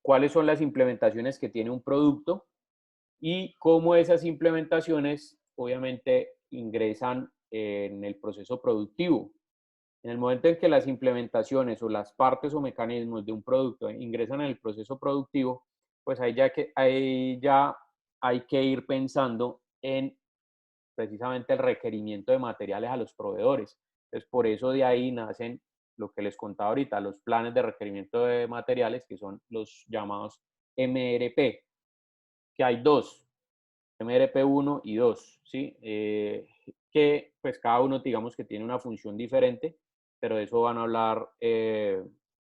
cuáles son las implementaciones que tiene un producto y cómo esas implementaciones obviamente ingresan en el proceso productivo. En el momento en que las implementaciones o las partes o mecanismos de un producto ingresan en el proceso productivo, pues ahí ya hay que ir pensando en precisamente el requerimiento de materiales a los proveedores. Entonces, por eso de ahí nacen lo que les contaba ahorita, los planes de requerimiento de materiales, que son los llamados MRP, que hay dos, MRP 1 y 2, ¿sí? Que pues cada uno digamos que tiene una función diferente, pero de eso van a hablar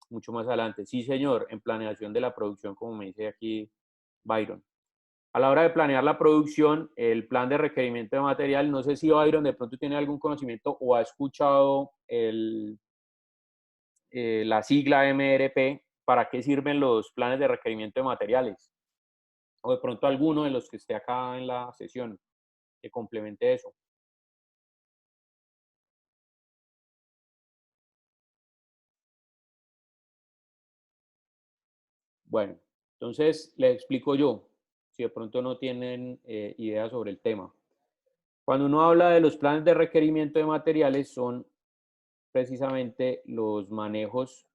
mucho más adelante. Sí, señor, en planeación de la producción, como me dice aquí Byron. A la hora de planear la producción, el plan de requerimiento de material, no sé si Byron de pronto tiene algún conocimiento o ha escuchado la sigla MRP, ¿para qué sirven los planes de requerimiento de materiales? O de pronto alguno de los que esté acá en la sesión que complemente eso. Bueno, entonces les explico yo, si de pronto no tienen idea sobre el tema. Cuando uno habla de los planes de requerimiento de materiales, son precisamente los manejos,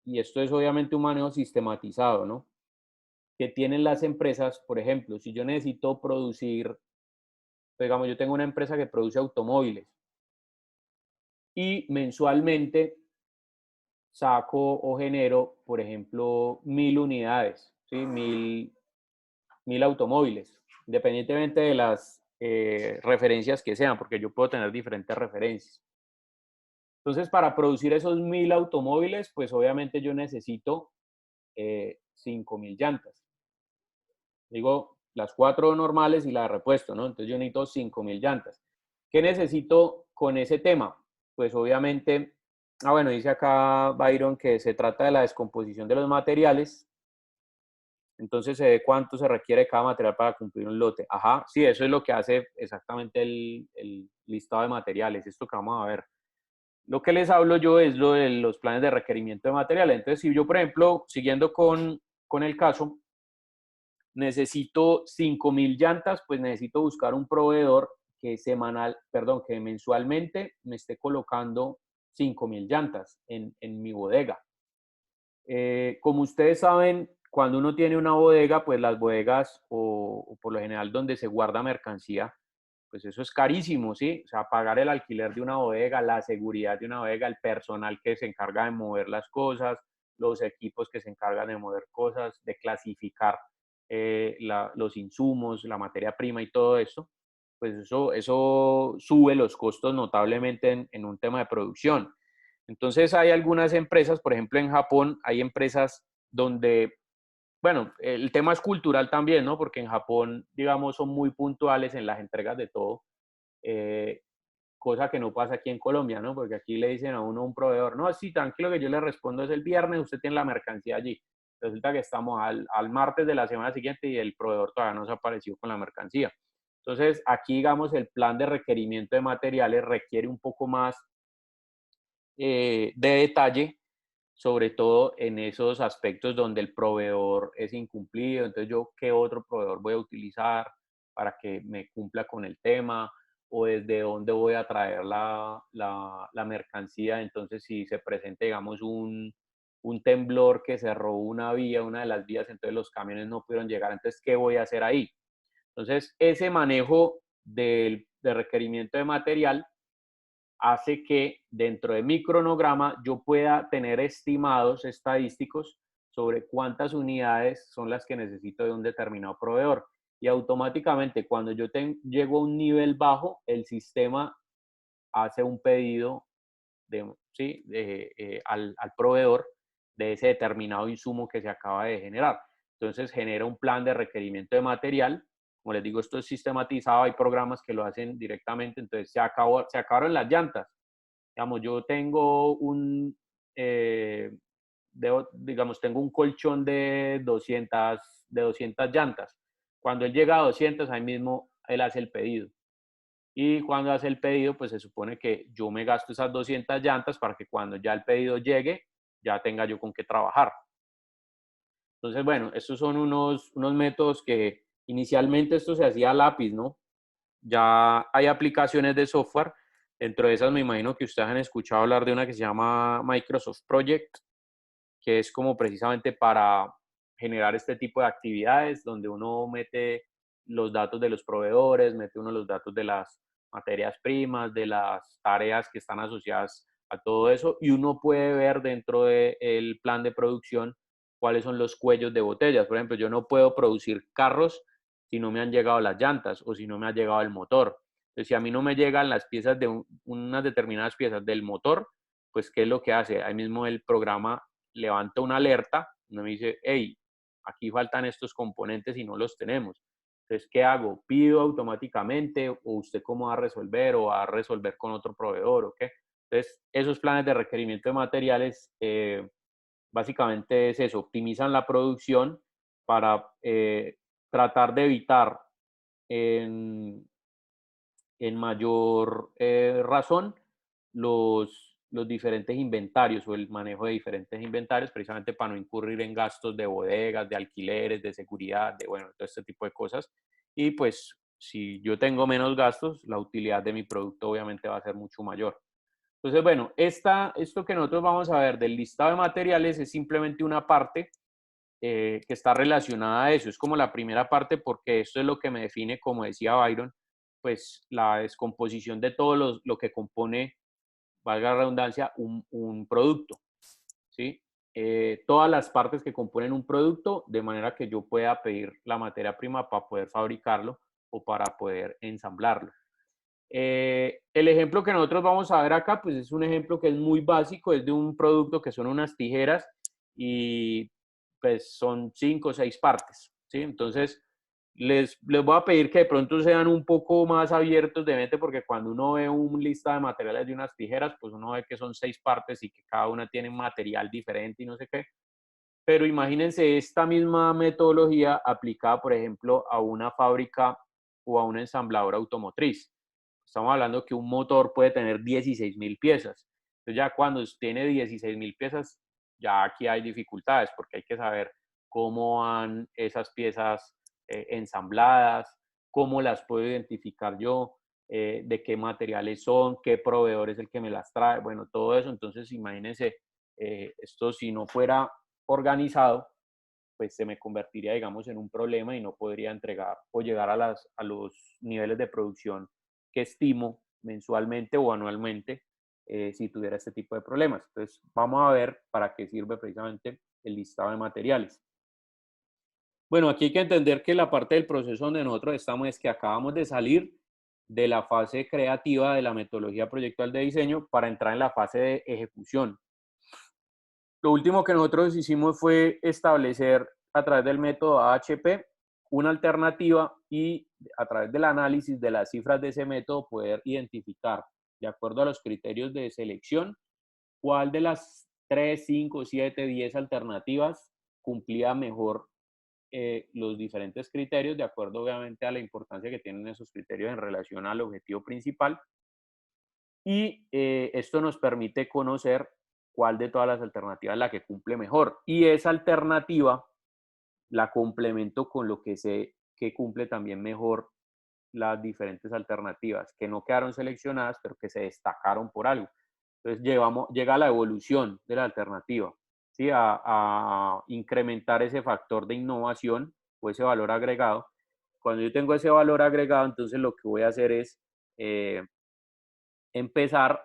y esto es obviamente un manejo sistematizado, ¿no? Que tienen las empresas, por ejemplo, si yo necesito producir, digamos, yo tengo una empresa que produce automóviles y mensualmente saco o genero, por ejemplo, 1.000 unidades, ¿sí? Mil automóviles, independientemente de las referencias que sean, porque yo puedo tener diferentes referencias. Entonces, para producir esos 1.000 automóviles, pues obviamente yo necesito 5.000 llantas. Digo, las cuatro normales y la de repuesto, ¿no? Entonces yo necesito 5.000 llantas. ¿Qué necesito con ese tema? Pues obviamente, bueno, dice acá Byron que se trata de la descomposición de los materiales. Entonces se ve cuánto se requiere cada material para cumplir un lote. Ajá, sí, eso es lo que hace exactamente el listado de materiales, esto que vamos a ver. Lo que les hablo yo es lo de los planes de requerimiento de materiales. Entonces, si yo, por ejemplo, siguiendo con el caso, necesito 5.000 llantas, pues necesito buscar un proveedor que mensualmente me esté colocando 5.000 llantas en mi bodega. Como ustedes saben, cuando uno tiene una bodega, pues las bodegas o por lo general donde se guarda mercancía, pues eso es carísimo, ¿sí? O sea, pagar el alquiler de una bodega, la seguridad de una bodega, el personal que se encarga de mover las cosas, los equipos que se encargan de mover cosas, de clasificar los insumos, la materia prima y todo esto, pues eso sube los costos notablemente en un tema de producción. Entonces hay algunas empresas, por ejemplo en Japón, hay empresas donde, bueno, el tema es cultural también, ¿no? Porque en Japón, digamos, son muy puntuales en las entregas de todo, eh, cosa que no pasa aquí en Colombia, ¿no? Porque aquí le dicen a uno un proveedor, no, sí, tranquilo que yo le respondo es el viernes, usted tiene la mercancía allí. Resulta que estamos al martes de la semana siguiente y el proveedor todavía no se apareció con la mercancía. Entonces, aquí, digamos, el plan de requerimiento de materiales requiere un poco más de detalle, sobre todo en esos aspectos donde el proveedor es incumplido. Entonces, yo, ¿qué otro proveedor voy a utilizar para que me cumpla con el tema? O desde dónde voy a traer la mercancía. Entonces, si se presenta, digamos, un temblor que cerró una vía, una de las vías, entonces los camiones no pudieron llegar. Entonces, ¿qué voy a hacer ahí? Entonces, ese manejo de requerimiento de material hace que dentro de mi cronograma yo pueda tener estimados estadísticos sobre cuántas unidades son las que necesito de un determinado proveedor. Y automáticamente cuando yo llego a un nivel bajo, el sistema hace un pedido ¿sí? Al proveedor de ese determinado insumo que se acaba de generar. Entonces genera un plan de requerimiento de material. Como les digo, esto es sistematizado, hay programas que lo hacen directamente, entonces se acabaron las llantas. Digamos, yo tengo eh, digamos, tengo un colchón de 200 llantas. Cuando él llega a 200, ahí mismo él hace el pedido. Y cuando hace el pedido, pues se supone que yo me gasto esas 200 llantas para que cuando ya el pedido llegue, ya tenga yo con qué trabajar. Entonces, bueno, estos son unos métodos que inicialmente esto se hacía a lápiz, ¿no? Ya hay aplicaciones de software. Dentro de esas me imagino que ustedes han escuchado hablar de una que se llama Microsoft Project, que es como precisamente para generar este tipo de actividades donde uno mete los datos de los proveedores, mete uno los datos de las materias primas, de las tareas que están asociadas a todo eso y uno puede ver dentro del plan de producción cuáles son los cuellos de botellas. Por ejemplo, yo no puedo producir carros si no me han llegado las llantas o si no me ha llegado el motor. Entonces, si a mí no me llegan las piezas de unas determinadas piezas del motor, pues ¿qué es lo que hace? Ahí mismo el programa levanta una alerta, me dice, hey, aquí faltan estos componentes y no los tenemos. Entonces, ¿qué hago? ¿Pido automáticamente o usted cómo va a resolver o va a resolver con otro proveedor o qué? Entonces, esos planes de requerimiento de materiales básicamente es eso, optimizan la producción para tratar de evitar en, en mayor razón los diferentes inventarios o el manejo de diferentes inventarios, precisamente para no incurrir en gastos de bodegas, de alquileres, de seguridad, de bueno, todo este tipo de cosas. Y pues si yo tengo menos gastos, la utilidad de mi producto obviamente va a ser mucho mayor. Entonces, bueno, esto que nosotros vamos a ver del listado de materiales es simplemente una parte que está relacionada a eso. Es como la primera parte porque esto es lo que me define, como decía Byron, pues la descomposición de todo lo que compone, valga la redundancia, un producto, ¿sí? Todas las partes que componen un producto, de manera que yo pueda pedir la materia prima para poder fabricarlo o para poder ensamblarlo. El ejemplo que nosotros vamos a ver acá, pues es un ejemplo que es muy básico, es de un producto que son unas tijeras y pues son 5 o 6 partes, ¿sí? Entonces, les voy a pedir que de pronto sean un poco más abiertos de mente porque cuando uno ve un lista de materiales de unas tijeras, pues uno ve que son 6 partes y que cada una tiene un material diferente y no sé qué. Pero imagínense esta misma metodología aplicada, por ejemplo, a una fábrica o a una ensambladora automotriz. Estamos hablando que un motor puede tener 16.000 piezas. Entonces ya cuando tiene 16.000 piezas, ya aquí hay dificultades porque hay que saber cómo van esas piezas ensambladas, cómo las puedo identificar yo, de qué materiales son, qué proveedor es el que me las trae, bueno, todo eso. Entonces imagínense, esto si no fuera organizado, pues se me convertiría, digamos, en un problema y no podría entregar o llegar a los niveles de producción que estimo mensualmente o anualmente si tuviera este tipo de problemas. Entonces, vamos a ver para qué sirve precisamente el listado de materiales. Bueno, aquí hay que entender que la parte del proceso donde nosotros estamos es que acabamos de salir de la fase creativa de la metodología proyectual de diseño para entrar en la fase de ejecución. Lo último que nosotros hicimos fue establecer a través del método AHP una alternativa y a través del análisis de las cifras de ese método poder identificar, de acuerdo a los criterios de selección, cuál de las 3, 5, 7, 10 alternativas cumplía mejor los diferentes criterios, de acuerdo obviamente a la importancia que tienen esos criterios en relación al objetivo principal. Y esto nos permite conocer cuál de todas las alternativas es la que cumple mejor. Y esa alternativa la complemento con lo que sé que cumple también mejor las diferentes alternativas, que no quedaron seleccionadas, pero que se destacaron por algo. Entonces llega a la evolución de la alternativa, ¿sí? A incrementar ese factor de innovación o ese valor agregado. Cuando yo tengo ese valor agregado, entonces lo que voy a hacer es empezar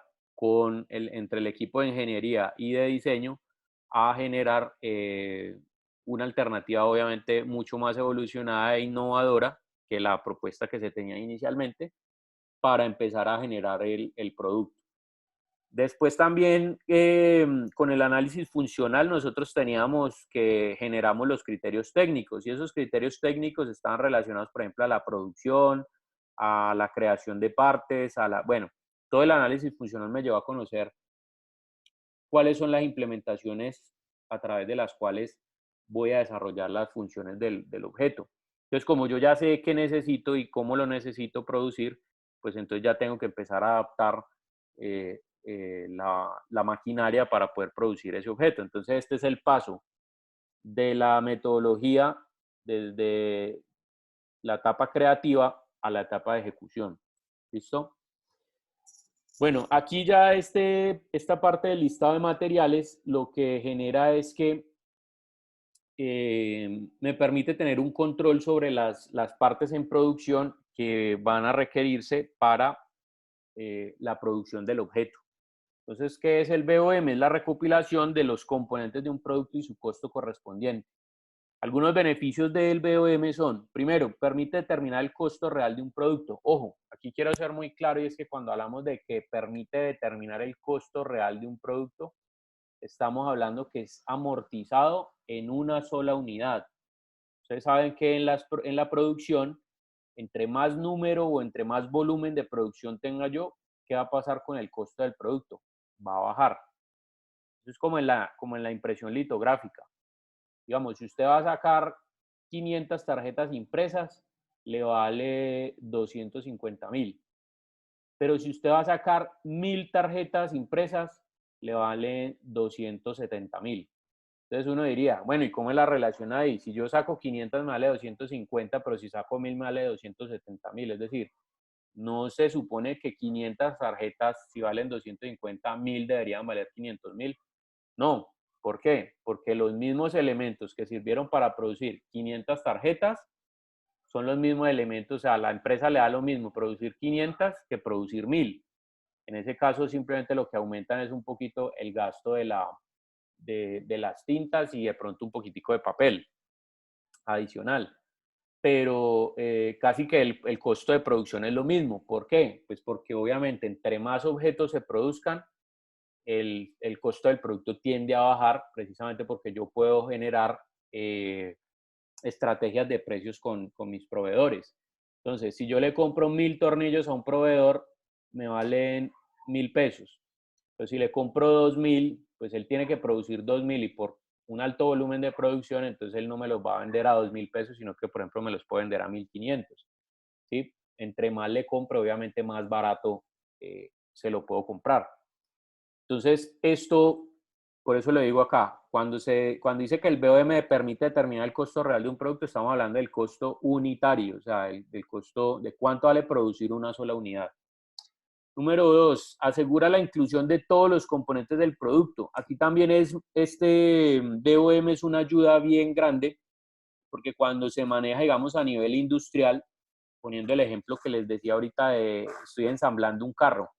entre el equipo de ingeniería y de diseño a generar una alternativa obviamente mucho más evolucionada e innovadora que la propuesta que se tenía inicialmente para empezar a generar el producto. Después también con el análisis funcional nosotros teníamos que generamos los criterios técnicos y esos criterios técnicos estaban relacionados, por ejemplo, a la producción, a la creación de partes, bueno, todo el análisis funcional me llevó a conocer cuáles son las implementaciones a través de las cuales voy a desarrollar las funciones del objeto. Entonces, como yo ya sé qué necesito y cómo lo necesito producir, pues entonces ya tengo que empezar a adaptar la maquinaria para poder producir ese objeto. Entonces, este es el paso de la metodología desde la etapa creativa a la etapa de ejecución. ¿Listo? Bueno, aquí ya esta parte del listado de materiales lo que genera es que me permite tener un control sobre las partes en producción que van a requerirse para la producción del objeto. Entonces, ¿qué es el BOM? Es la recopilación de los componentes de un producto y su costo correspondiente. Algunos beneficios del BOM son, primero, permite determinar el costo real de un producto. Ojo, aquí quiero ser muy claro y es que cuando hablamos de que permite determinar el costo real de un producto, estamos hablando que es amortizado en una sola unidad. Ustedes saben que en la producción, entre más número o entre más volumen de producción tenga yo, ¿qué va a pasar con el costo del producto? Va a bajar. Eso es como en la impresión litográfica. Digamos, si usted va a sacar 500 tarjetas impresas, le vale 250.000. Pero si usted va a sacar 1000 tarjetas impresas, le vale 270.000. Entonces uno diría, bueno, ¿y cómo es la relación ahí? Si yo saco 500 me vale 250, pero si saco 1000 me vale 270.000. Es decir, no se supone que 500 tarjetas, si valen 250, 1000 deberían valer 500.000. No, ¿por qué? Porque los mismos elementos que sirvieron para producir 500 tarjetas son los mismos elementos, o sea, a la empresa le da lo mismo producir 500 que producir 1000. En ese caso, simplemente lo que aumentan es un poquito el gasto de las tintas y de pronto un poquitico de papel adicional. Pero casi que el costo de producción es lo mismo. ¿Por qué? Pues porque obviamente entre más objetos se produzcan, el costo del producto tiende a bajar precisamente porque yo puedo generar estrategias de precios con mis proveedores. Entonces, si yo le compro 1000 tornillos a un proveedor, me valen 1000 pesos. Pero si le compro 2000, pues él tiene que producir 2000 y por un alto volumen de producción, entonces él no me los va a vender a 2000 pesos, sino que, por ejemplo, me los puede vender a 1500. ¿Sí? Entre más le compro, obviamente más barato se lo puedo comprar. Entonces, esto, por eso lo digo acá, cuando dice que el BOM permite determinar el costo real de un producto, estamos hablando del costo unitario, o sea, del costo de cuánto vale producir una sola unidad. Número 2, asegura la inclusión de todos los componentes del producto. Aquí también este BOM es una ayuda bien grande, porque cuando se maneja, digamos, a nivel industrial, poniendo el ejemplo que les decía ahorita de estoy ensamblando un carro.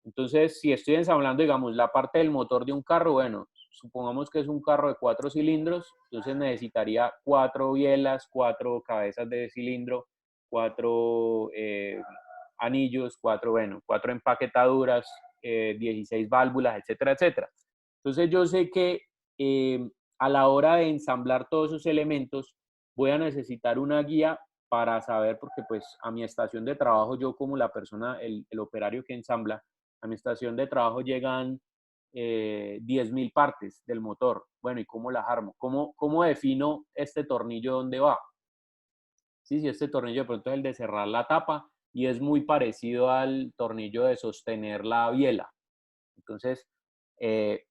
Entonces, si estoy ensamblando, digamos, la parte del motor de un carro, bueno, supongamos que es un carro de 4 cilindros, entonces necesitaría 4 bielas, 4 cabezas de cilindro, 4 anillos, 4, bueno, 4 empaquetaduras, 16 válvulas, etcétera, etcétera. Entonces yo sé que a la hora de ensamblar todos esos elementos, voy a necesitar una guía para saber, porque pues a mi estación de trabajo, yo como la persona, el operario que ensambla, a mi estación de trabajo llegan 10.000 partes del motor. Bueno, ¿y cómo las armo? ¿Cómo defino este tornillo dónde va? Sí, si este tornillo de pronto es el de cerrar la tapa y es muy parecido al tornillo de sostener la biela. Entonces,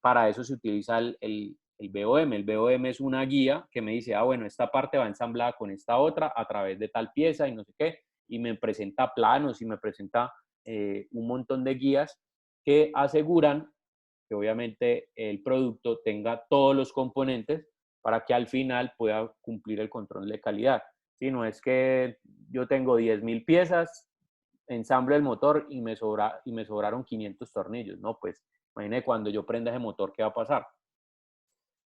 para eso se utiliza el BOM. El BOM es una guía que me dice, ah, bueno, esta parte va ensamblada con esta otra a través de tal pieza y no sé qué, y me presenta planos y me presenta un montón de guías que aseguran que obviamente el producto tenga todos los componentes para que al final pueda cumplir el control de calidad. Si no es que yo tengo 10.000 piezas, ensamblo el motor y me sobraron 500 tornillos, ¿no? Pues imagínate cuando yo prenda ese motor, ¿qué va a pasar?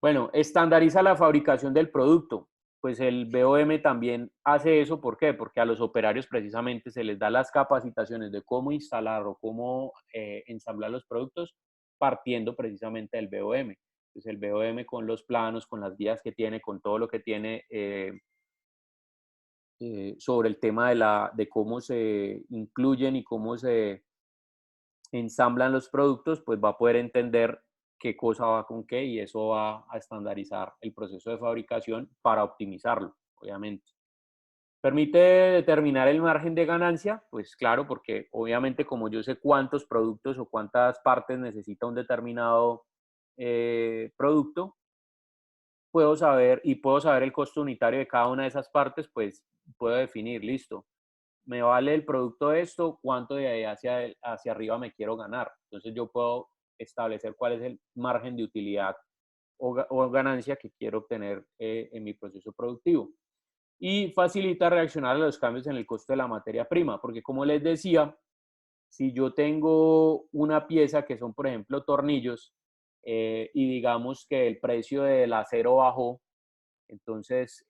Bueno, estandariza la fabricación del producto. Pues el BOM también hace eso, ¿por qué? Porque a los operarios precisamente se les da las capacitaciones de cómo instalar o cómo ensamblar los productos partiendo precisamente del BOM. Entonces el BOM con los planos, con las guías que tiene, con todo lo que tiene sobre el tema de cómo se incluyen y cómo se ensamblan los productos, pues va a poder entender qué cosa va con qué y eso va a estandarizar el proceso de fabricación para optimizarlo, obviamente. ¿Permite determinar el margen de ganancia? Pues claro, porque obviamente como yo sé cuántos productos o cuántas partes necesita un determinado producto, puedo saber el costo unitario de cada una de esas partes, pues puedo definir, listo, me vale el producto esto, cuánto de ahí hacia arriba me quiero ganar. Entonces yo puedo establecer cuál es el margen de utilidad o ganancia que quiero obtener en mi proceso productivo. Y facilita reaccionar a los cambios en el costo de la materia prima, porque como les decía, si yo tengo una pieza que son, por ejemplo, tornillos, y digamos que el precio del acero bajó, entonces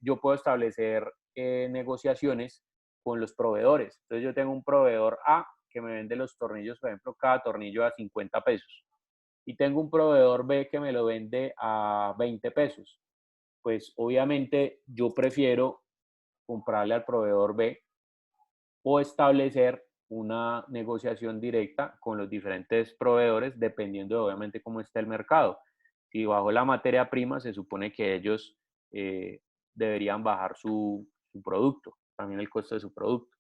yo puedo establecer negociaciones con los proveedores. Entonces yo tengo un proveedor A que me vende los tornillos, por ejemplo, cada tornillo a 50 pesos. Y tengo un proveedor B que me lo vende a 20 pesos. Pues obviamente yo prefiero comprarle al proveedor B o establecer una negociación directa con los diferentes proveedores, dependiendo de obviamente cómo está el mercado. Si bajó la materia prima, se supone que ellos deberían bajar su producto, también el costo de su producto.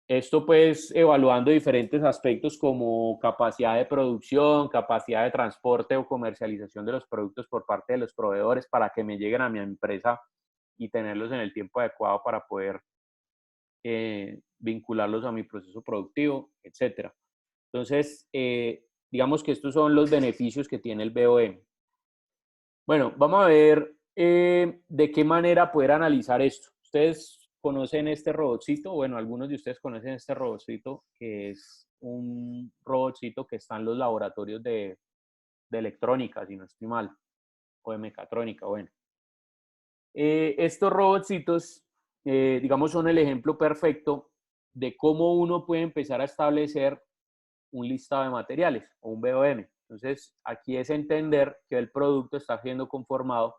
Esto pues evaluando diferentes aspectos como capacidad de producción, capacidad de transporte o comercialización de los productos por parte de los proveedores para que me lleguen a mi empresa y tenerlos en el tiempo adecuado para poder vincularlos a mi proceso productivo, etcétera. Entonces, digamos que estos son los beneficios que tiene el BOM. Bueno, vamos a ver de qué manera poder analizar esto. Ustedes conocen este robotcito, bueno, algunos de ustedes conocen este robotcito, que es un robotcito que está en los laboratorios de electrónica, si no estoy mal, o de mecatrónica, bueno. Estos robotcitos, digamos, son el ejemplo perfecto de cómo uno puede empezar a establecer un listado de materiales o un BOM. Entonces, aquí es entender que el producto está siendo conformado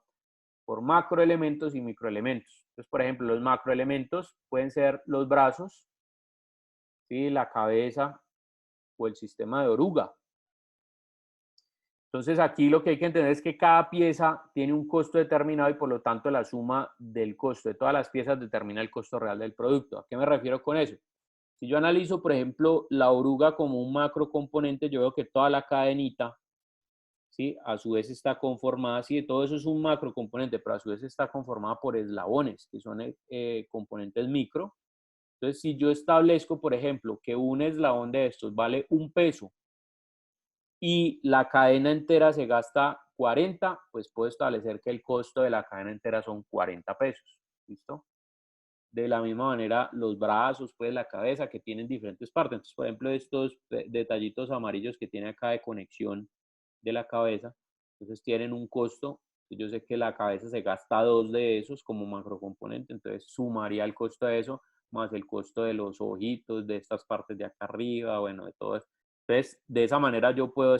por macroelementos y microelementos. Entonces, por ejemplo, los macroelementos pueden ser los brazos, ¿sí? La cabeza o el sistema de oruga. Entonces, aquí lo que hay que entender es que cada pieza tiene un costo determinado y por lo tanto la suma del costo de todas las piezas determina el costo real del producto. ¿A qué me refiero con eso? Si yo analizo, por ejemplo, la oruga como un macro componente, yo veo que toda la cadenita, ¿sí? A su vez está conformada, sí, todo eso es un macro componente, pero a su vez está conformada por eslabones, que son componentes micro. Entonces, si yo establezco, por ejemplo, que un eslabón de estos vale 1 peso y la cadena entera se gasta 40, pues puedo establecer que el costo de la cadena entera son 40 pesos. ¿Listo? De la misma manera, los brazos, pues la cabeza, que tienen diferentes partes. Entonces, por ejemplo, estos detallitos amarillos que tiene acá de conexión de la cabeza, entonces tienen un costo. Yo sé que la cabeza se gasta 2 de esos como macrocomponente, entonces sumaría el costo de eso más el costo de los ojitos, de estas partes de acá arriba, bueno, de todo eso. Entonces, de esa manera yo puedo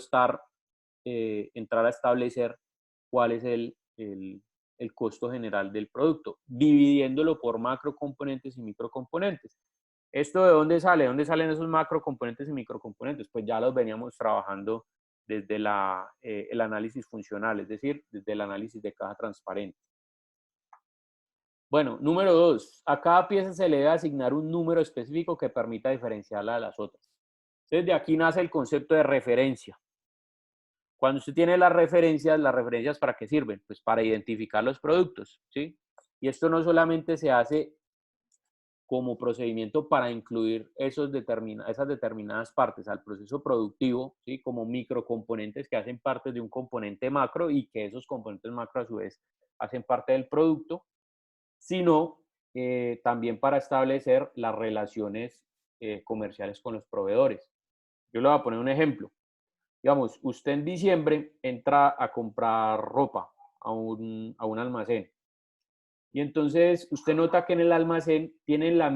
entrar a establecer cuál es el costo general del producto, dividiéndolo por macrocomponentes y microcomponentes. ¿Esto de dónde sale? ¿De dónde salen esos macrocomponentes y microcomponentes? Pues ya los veníamos trabajando desde el análisis funcional, es decir, desde el análisis de caja transparente. Bueno, número 2, a cada pieza se le debe asignar un número específico que permita diferenciarla de las otras. Entonces, de aquí nace el concepto de referencia. Cuando usted tiene ¿las referencias para qué sirven? Pues para identificar los productos, ¿sí? Y esto no solamente se hace como procedimiento para incluir esas determinadas partes al proceso productivo, ¿sí? Como microcomponentes que hacen parte de un componente macro y que esos componentes macro a su vez hacen parte del producto, sino también para establecer las relaciones comerciales con los proveedores. Yo le voy a poner un ejemplo. Digamos, usted en diciembre entra a comprar ropa a un almacén y entonces usted nota que en el almacén tienen el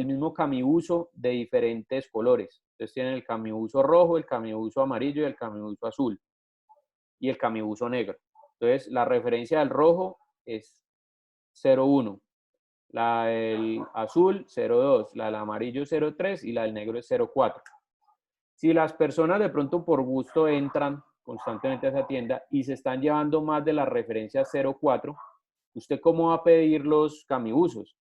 mismo camibuso de diferentes colores. Entonces tienen el camibuso rojo, el camibuso amarillo y el camibuso azul y el camibuso negro. Entonces la referencia del rojo es 0,1, la del azul 0,2, la del amarillo 0,3 y la del negro es 0,4. Si las personas de pronto por gusto entran constantemente a esa tienda y se están llevando más de la referencia 0,4, ¿usted cómo va a pedir los camibusos?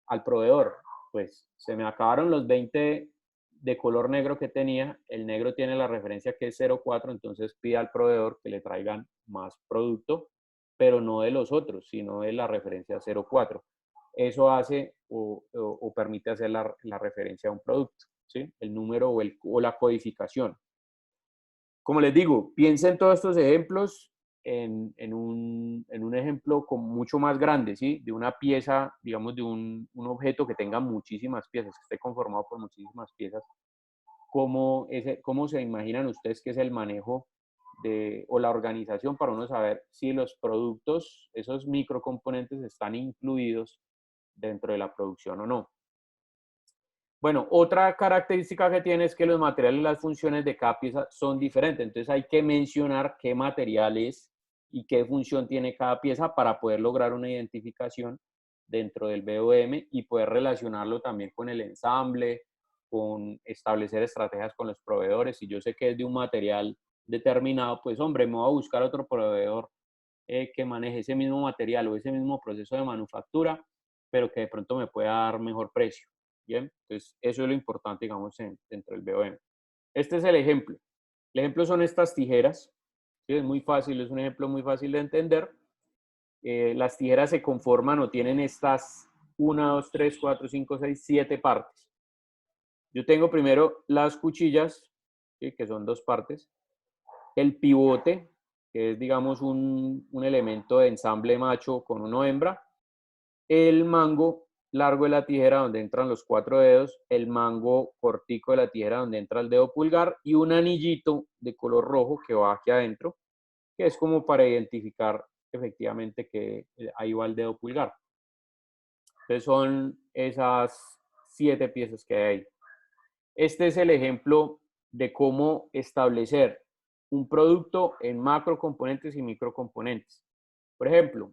Al proveedor. Pues se me acabaron los 20 de color negro que tenía, el negro tiene la referencia que es 0,4, entonces pide al proveedor que le traigan más producto, pero no de los otros, sino de la referencia 0,4. Eso hace o permite hacer la referencia a un producto, ¿sí? El número o la codificación. Como les digo, piensen todos estos ejemplos en un ejemplo mucho más grande, ¿sí? De una pieza, digamos, de un objeto que tenga muchísimas piezas, que esté conformado por muchísimas piezas. ¿Cómo se imaginan ustedes que es el manejo o la organización para uno saber si los productos, esos microcomponentes, están incluidos dentro de la producción o no? Bueno, otra característica que tiene es que los materiales y las funciones de cada pieza son diferentes. Entonces hay que mencionar qué material es y qué función tiene cada pieza para poder lograr una identificación dentro del BOM y poder relacionarlo también con el ensamble, con establecer estrategias con los proveedores. Si yo sé que es de un material determinado, pues hombre, me voy a buscar otro proveedor que maneje ese mismo material o ese mismo proceso de manufactura, pero que de pronto me pueda dar mejor precio. Bien, entonces eso es lo importante, digamos, dentro del BOM. Este es el ejemplo. El ejemplo son estas tijeras. ¿Sí? Es muy fácil, es un ejemplo muy fácil de entender. Las tijeras se conforman o tienen estas 1, 2, 3, 4, 5, 6, 7 partes. Yo tengo primero las cuchillas, ¿sí? Que son 2 partes. El pivote, que es, digamos, un elemento de ensamble macho con uno hembra. El mango largo de la tijera donde entran los 4 dedos, el mango cortico de la tijera donde entra el dedo pulgar y un anillito de color rojo que va aquí adentro, que es como para identificar efectivamente que ahí va el dedo pulgar. Entonces son esas 7 piezas que hay ahí. Este es el ejemplo de cómo establecer un producto en macrocomponentes y microcomponentes. Por ejemplo,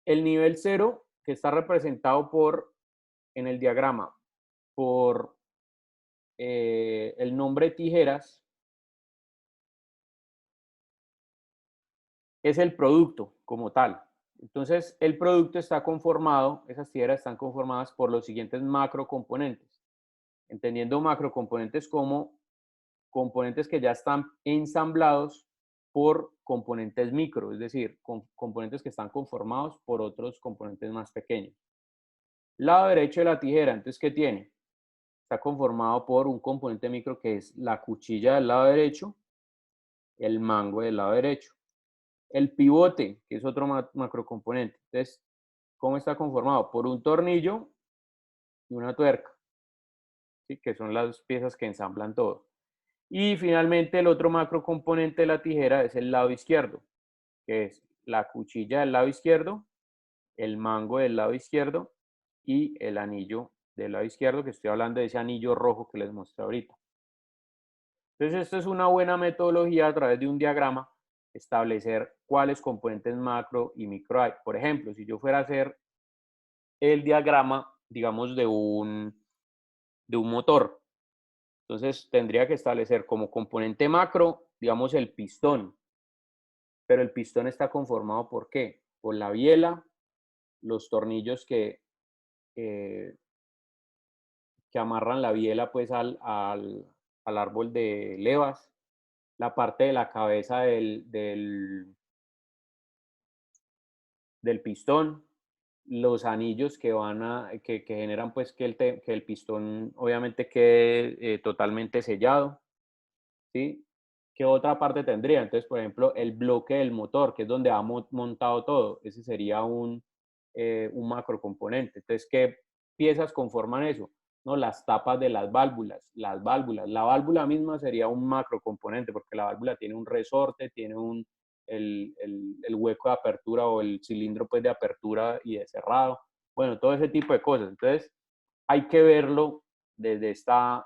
el nivel 0, que está representado en el diagrama por el nombre tijeras, es el producto como tal. Entonces, el producto está conformado, esas tijeras están conformadas por los siguientes macrocomponentes. Entendiendo macrocomponentes como componentes que ya están ensamblados por componentes micro, es decir, componentes que están conformados por otros componentes más pequeños. Lado derecho de la tijera, entonces, ¿qué tiene? Está conformado por un componente micro que es la cuchilla del lado derecho, el mango del lado derecho. El pivote, que es otro macrocomponente. Entonces, ¿cómo está conformado? Por un tornillo y una tuerca, ¿sí? Que son las piezas que ensamblan todo. Y finalmente el otro macrocomponente de la tijera es el lado izquierdo, que es la cuchilla del lado izquierdo, el mango del lado izquierdo y el anillo del lado izquierdo, que estoy hablando de ese anillo rojo que les mostré ahorita. Entonces, esto es una buena metodología a través de un diagrama, establecer cuáles componentes macro y micro hay. Por ejemplo, si yo fuera a hacer el diagrama, digamos, de un motor, entonces tendría que establecer como componente macro, digamos, el pistón. Pero el pistón está conformado ¿por qué? Por la biela, los tornillos eh, que amarran la biela pues al árbol de levas, la parte de la cabeza del pistón, los anillos que generan pues que el pistón obviamente quede totalmente sellado, ¿sí? ¿Qué otra parte tendría? Entonces, por ejemplo, el bloque del motor, que es donde ha montado todo, ese sería un macrocomponente. Entonces, ¿qué piezas conforman eso? No, las tapas de las válvulas, la válvula misma sería un macrocomponente porque la válvula tiene un resorte, tiene el hueco de apertura o el cilindro pues de apertura y de cerrado, bueno, todo ese tipo de cosas. Entonces, hay que verlo desde esta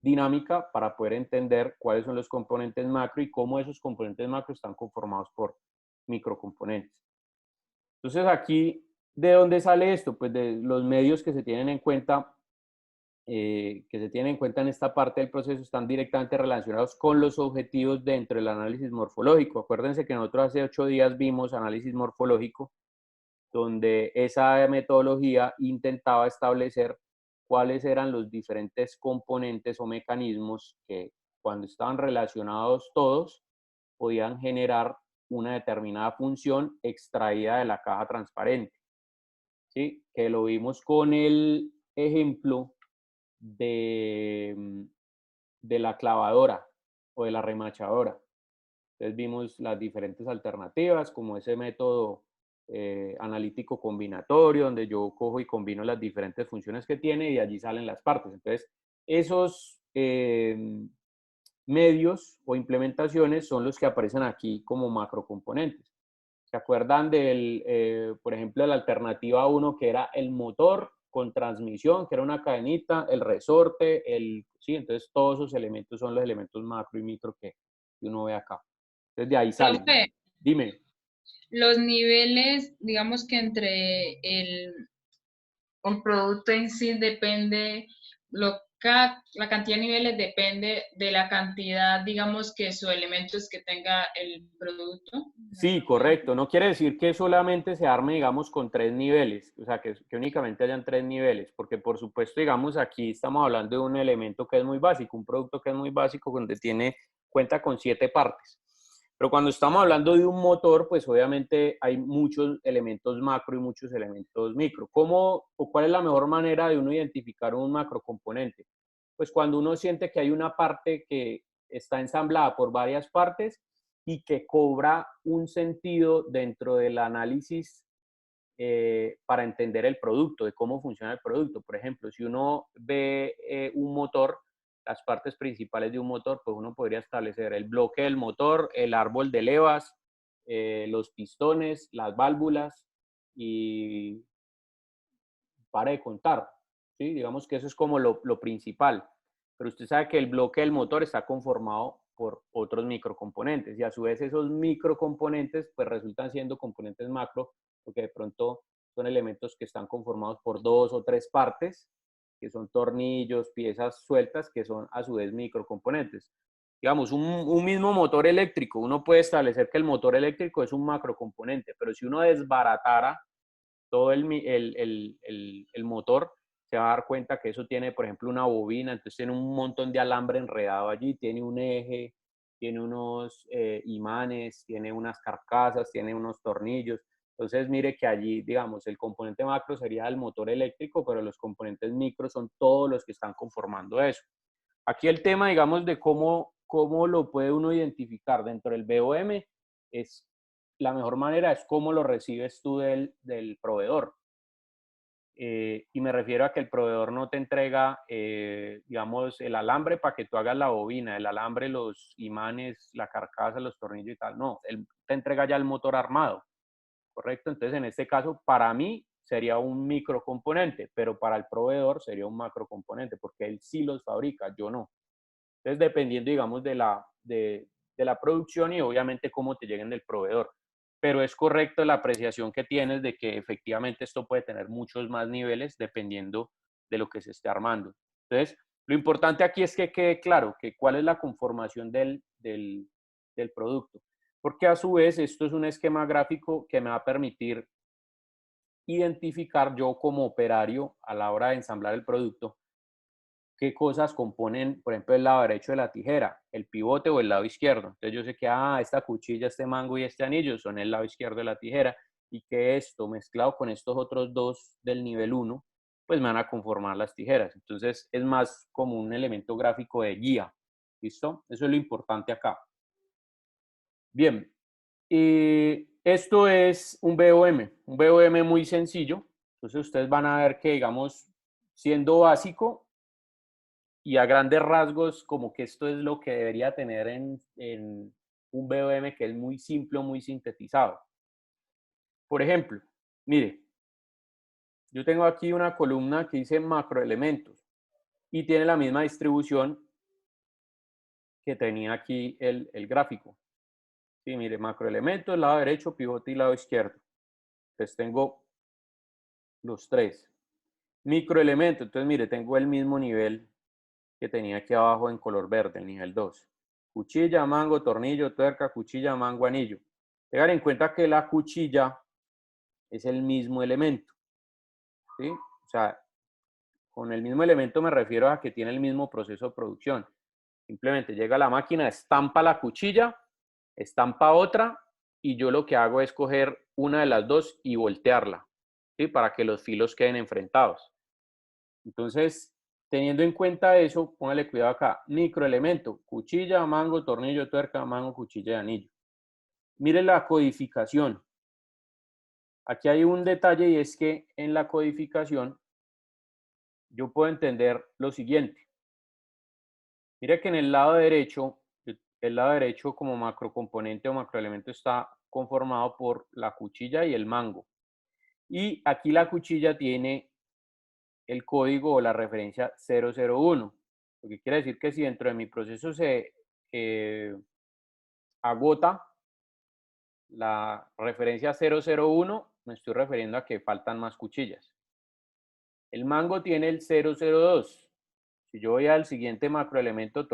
dinámica para poder entender cuáles son los componentes macro y cómo esos componentes macro están conformados por microcomponentes. Entonces aquí, ¿de dónde sale esto? Pues de los medios que se tienen en cuenta, en esta parte del proceso están directamente relacionados con los objetivos dentro del análisis morfológico. Acuérdense que nosotros hace 8 días vimos análisis morfológico, donde esa metodología intentaba establecer cuáles eran los diferentes componentes o mecanismos que cuando estaban relacionados todos podían generar una determinada función extraída de la caja transparente. ¿Sí? Que lo vimos con el ejemplo de la clavadora o de la remachadora. Entonces vimos las diferentes alternativas, como ese método analítico combinatorio, donde yo cojo y combino las diferentes funciones que tiene y allí salen las partes. Entonces, esos medios o implementaciones son los que aparecen aquí como macrocomponentes. ¿Se acuerdan por ejemplo, de la alternativa 1, que era el motor con transmisión, que era una cadenita, el resorte, sí, entonces todos esos elementos son los elementos macro y micro que uno ve acá. Entonces de ahí salen. Profe, Dime. los niveles, digamos que entre el producto en sí depende, la cantidad de niveles depende de la cantidad, digamos que su elementos que tenga el producto. Sí, correcto. No quiere decir que solamente se arme, digamos, con 3 niveles, o sea, que únicamente hayan 3 niveles, porque por supuesto, digamos, aquí estamos hablando de un elemento que es muy básico, un producto que es muy básico, donde cuenta con 7 partes. Pero cuando estamos hablando de un motor, pues obviamente hay muchos elementos macro y muchos elementos micro. ¿Cómo o cuál es la mejor manera de uno identificar un macrocomponente? Pues cuando uno siente que hay una parte que está ensamblada por varias partes y que cobra un sentido dentro del análisis para entender el producto, de cómo funciona el producto. Por ejemplo, si uno ve un motor, las partes principales de un motor, pues uno podría establecer el bloque del motor, el árbol de levas, los pistones, las válvulas y para de contar. ¿Sí? Digamos que eso es como lo principal. Pero usted sabe que el bloque del motor está conformado por otros microcomponentes y a su vez esos microcomponentes pues resultan siendo componentes macro porque de pronto son elementos que están conformados por 2 o 3 partes que son tornillos, piezas sueltas que son a su vez microcomponentes. Digamos, un mismo motor eléctrico, uno puede establecer que el motor eléctrico es un macrocomponente, pero si uno desbaratara todo el motor, se va a dar cuenta que eso tiene, por ejemplo, una bobina, entonces tiene un montón de alambre enredado allí, tiene un eje, tiene unos imanes, tiene unas carcasas, tiene unos tornillos. Entonces, mire que allí, digamos, el componente macro sería el motor eléctrico, pero los componentes micro son todos los que están conformando eso. Aquí el tema, digamos, de cómo lo puede uno identificar dentro del BOM es la mejor manera es cómo lo recibes tú del proveedor. Y me refiero a que el proveedor no te entrega, digamos, el alambre para que tú hagas la bobina, el alambre, los imanes, la carcasa, los tornillos y tal. No, él te entrega ya el motor armado, ¿correcto? Entonces, en este caso, para mí sería un microcomponente, pero para el proveedor sería un macrocomponente, porque él sí los fabrica, yo no. Entonces, dependiendo, digamos, de la producción y obviamente cómo te lleguen del proveedor. Pero es correcto la apreciación que tienes de que efectivamente esto puede tener muchos más niveles dependiendo de lo que se esté armando. Entonces, lo importante aquí es que quede claro que cuál es la conformación del producto. Porque a su vez esto es un esquema gráfico que me va a permitir identificar yo como operario a la hora de ensamblar el producto qué cosas componen, por ejemplo, el lado derecho de la tijera, el pivote o el lado izquierdo. Entonces yo sé que, esta cuchilla, este mango y este anillo son el lado izquierdo de la tijera y que esto mezclado con estos otros dos del nivel 1, pues me van a conformar las tijeras. Entonces es más como un elemento gráfico de guía. ¿Listo? Eso es lo importante acá. Bien. Esto es un BOM muy sencillo. Entonces ustedes van a ver que, digamos, siendo básico, y a grandes rasgos, como que esto es lo que debería tener en un BOM que es muy simple, muy sintetizado. Por ejemplo, mire, yo tengo aquí una columna que dice macroelementos y tiene la misma distribución que tenía aquí el gráfico. Sí, mire, macroelementos, lado derecho, pivote y lado izquierdo. Entonces tengo los tres. Microelementos, entonces mire, tengo el mismo nivel que tenía aquí abajo en color verde, el nivel 2. Cuchilla, mango, tornillo, tuerca, cuchilla, mango, anillo. Tengan en cuenta que la cuchilla es el mismo elemento. ¿Sí? O sea, con el mismo elemento me refiero a que tiene el mismo proceso de producción. Simplemente llega la máquina, estampa la cuchilla, estampa otra y yo lo que hago es coger una de las dos y voltearla, ¿sí? Para que los filos queden enfrentados. Entonces, teniendo en cuenta eso, póngale cuidado acá. Microelemento, cuchilla, mango, tornillo, tuerca, mango, cuchilla y anillo. Mire la codificación. Aquí hay un detalle y es que en la codificación yo puedo entender lo siguiente. Mire que en el lado derecho, el lado derecho como macrocomponente o macroelemento está conformado por la cuchilla y el mango. Y aquí la cuchilla tiene el código o la referencia 001. Lo que quiere decir que si dentro de mi proceso se agota la referencia 001, me estoy refiriendo a que faltan más cuchillas. El mango tiene el 002. Si yo voy al siguiente macroelemento,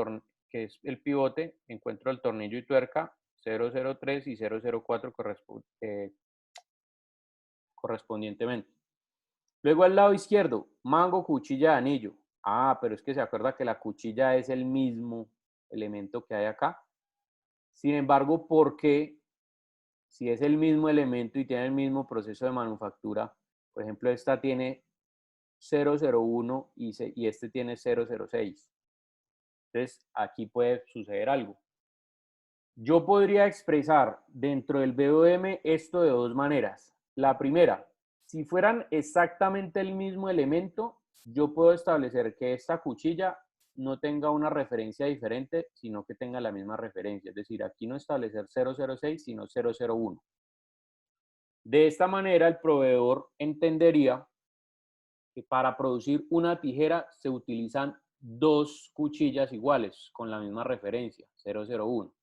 que es el pivote, encuentro el tornillo y tuerca 003 y 004 correspondientemente. Luego al lado izquierdo, mango, cuchilla, anillo. Ah, pero es que se acuerda que la cuchilla es el mismo elemento que hay acá. Sin embargo, ¿por qué? Si es el mismo elemento y tiene el mismo proceso de manufactura, por ejemplo, esta tiene 001 y este tiene 006. Entonces, aquí puede suceder algo. Yo podría expresar dentro del BOM esto de dos maneras. La primera, si fueran exactamente el mismo elemento, yo puedo establecer que esta cuchilla no tenga una referencia diferente, sino que tenga la misma referencia. Es decir, aquí no establecer 006, sino 001. De esta manera, el proveedor entendería que para producir una tijera se utilizan dos cuchillas iguales con la misma referencia, 001.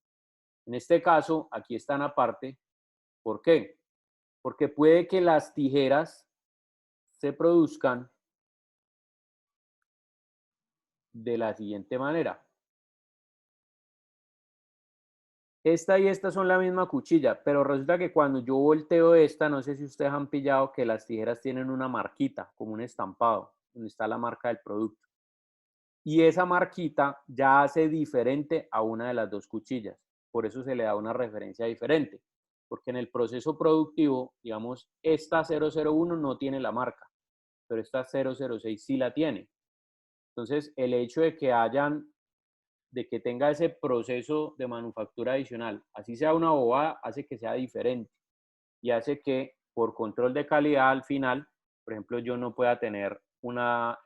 En este caso, aquí están aparte. ¿Por qué? Porque puede que las tijeras se produzcan de la siguiente manera. Esta y esta son la misma cuchilla, pero resulta que cuando yo volteo esta, no sé si ustedes han pillado que las tijeras tienen una marquita, como un estampado, donde está la marca del producto. Y esa marquita ya hace diferente a una de las dos cuchillas. Por eso se le da una referencia diferente. Porque en el proceso productivo, digamos, esta 001 no tiene la marca, pero esta 006 sí la tiene. Entonces, el hecho de que tenga ese proceso de manufactura adicional, así sea una bobada, hace que sea diferente y hace que por control de calidad al final, por ejemplo, yo no pueda tener una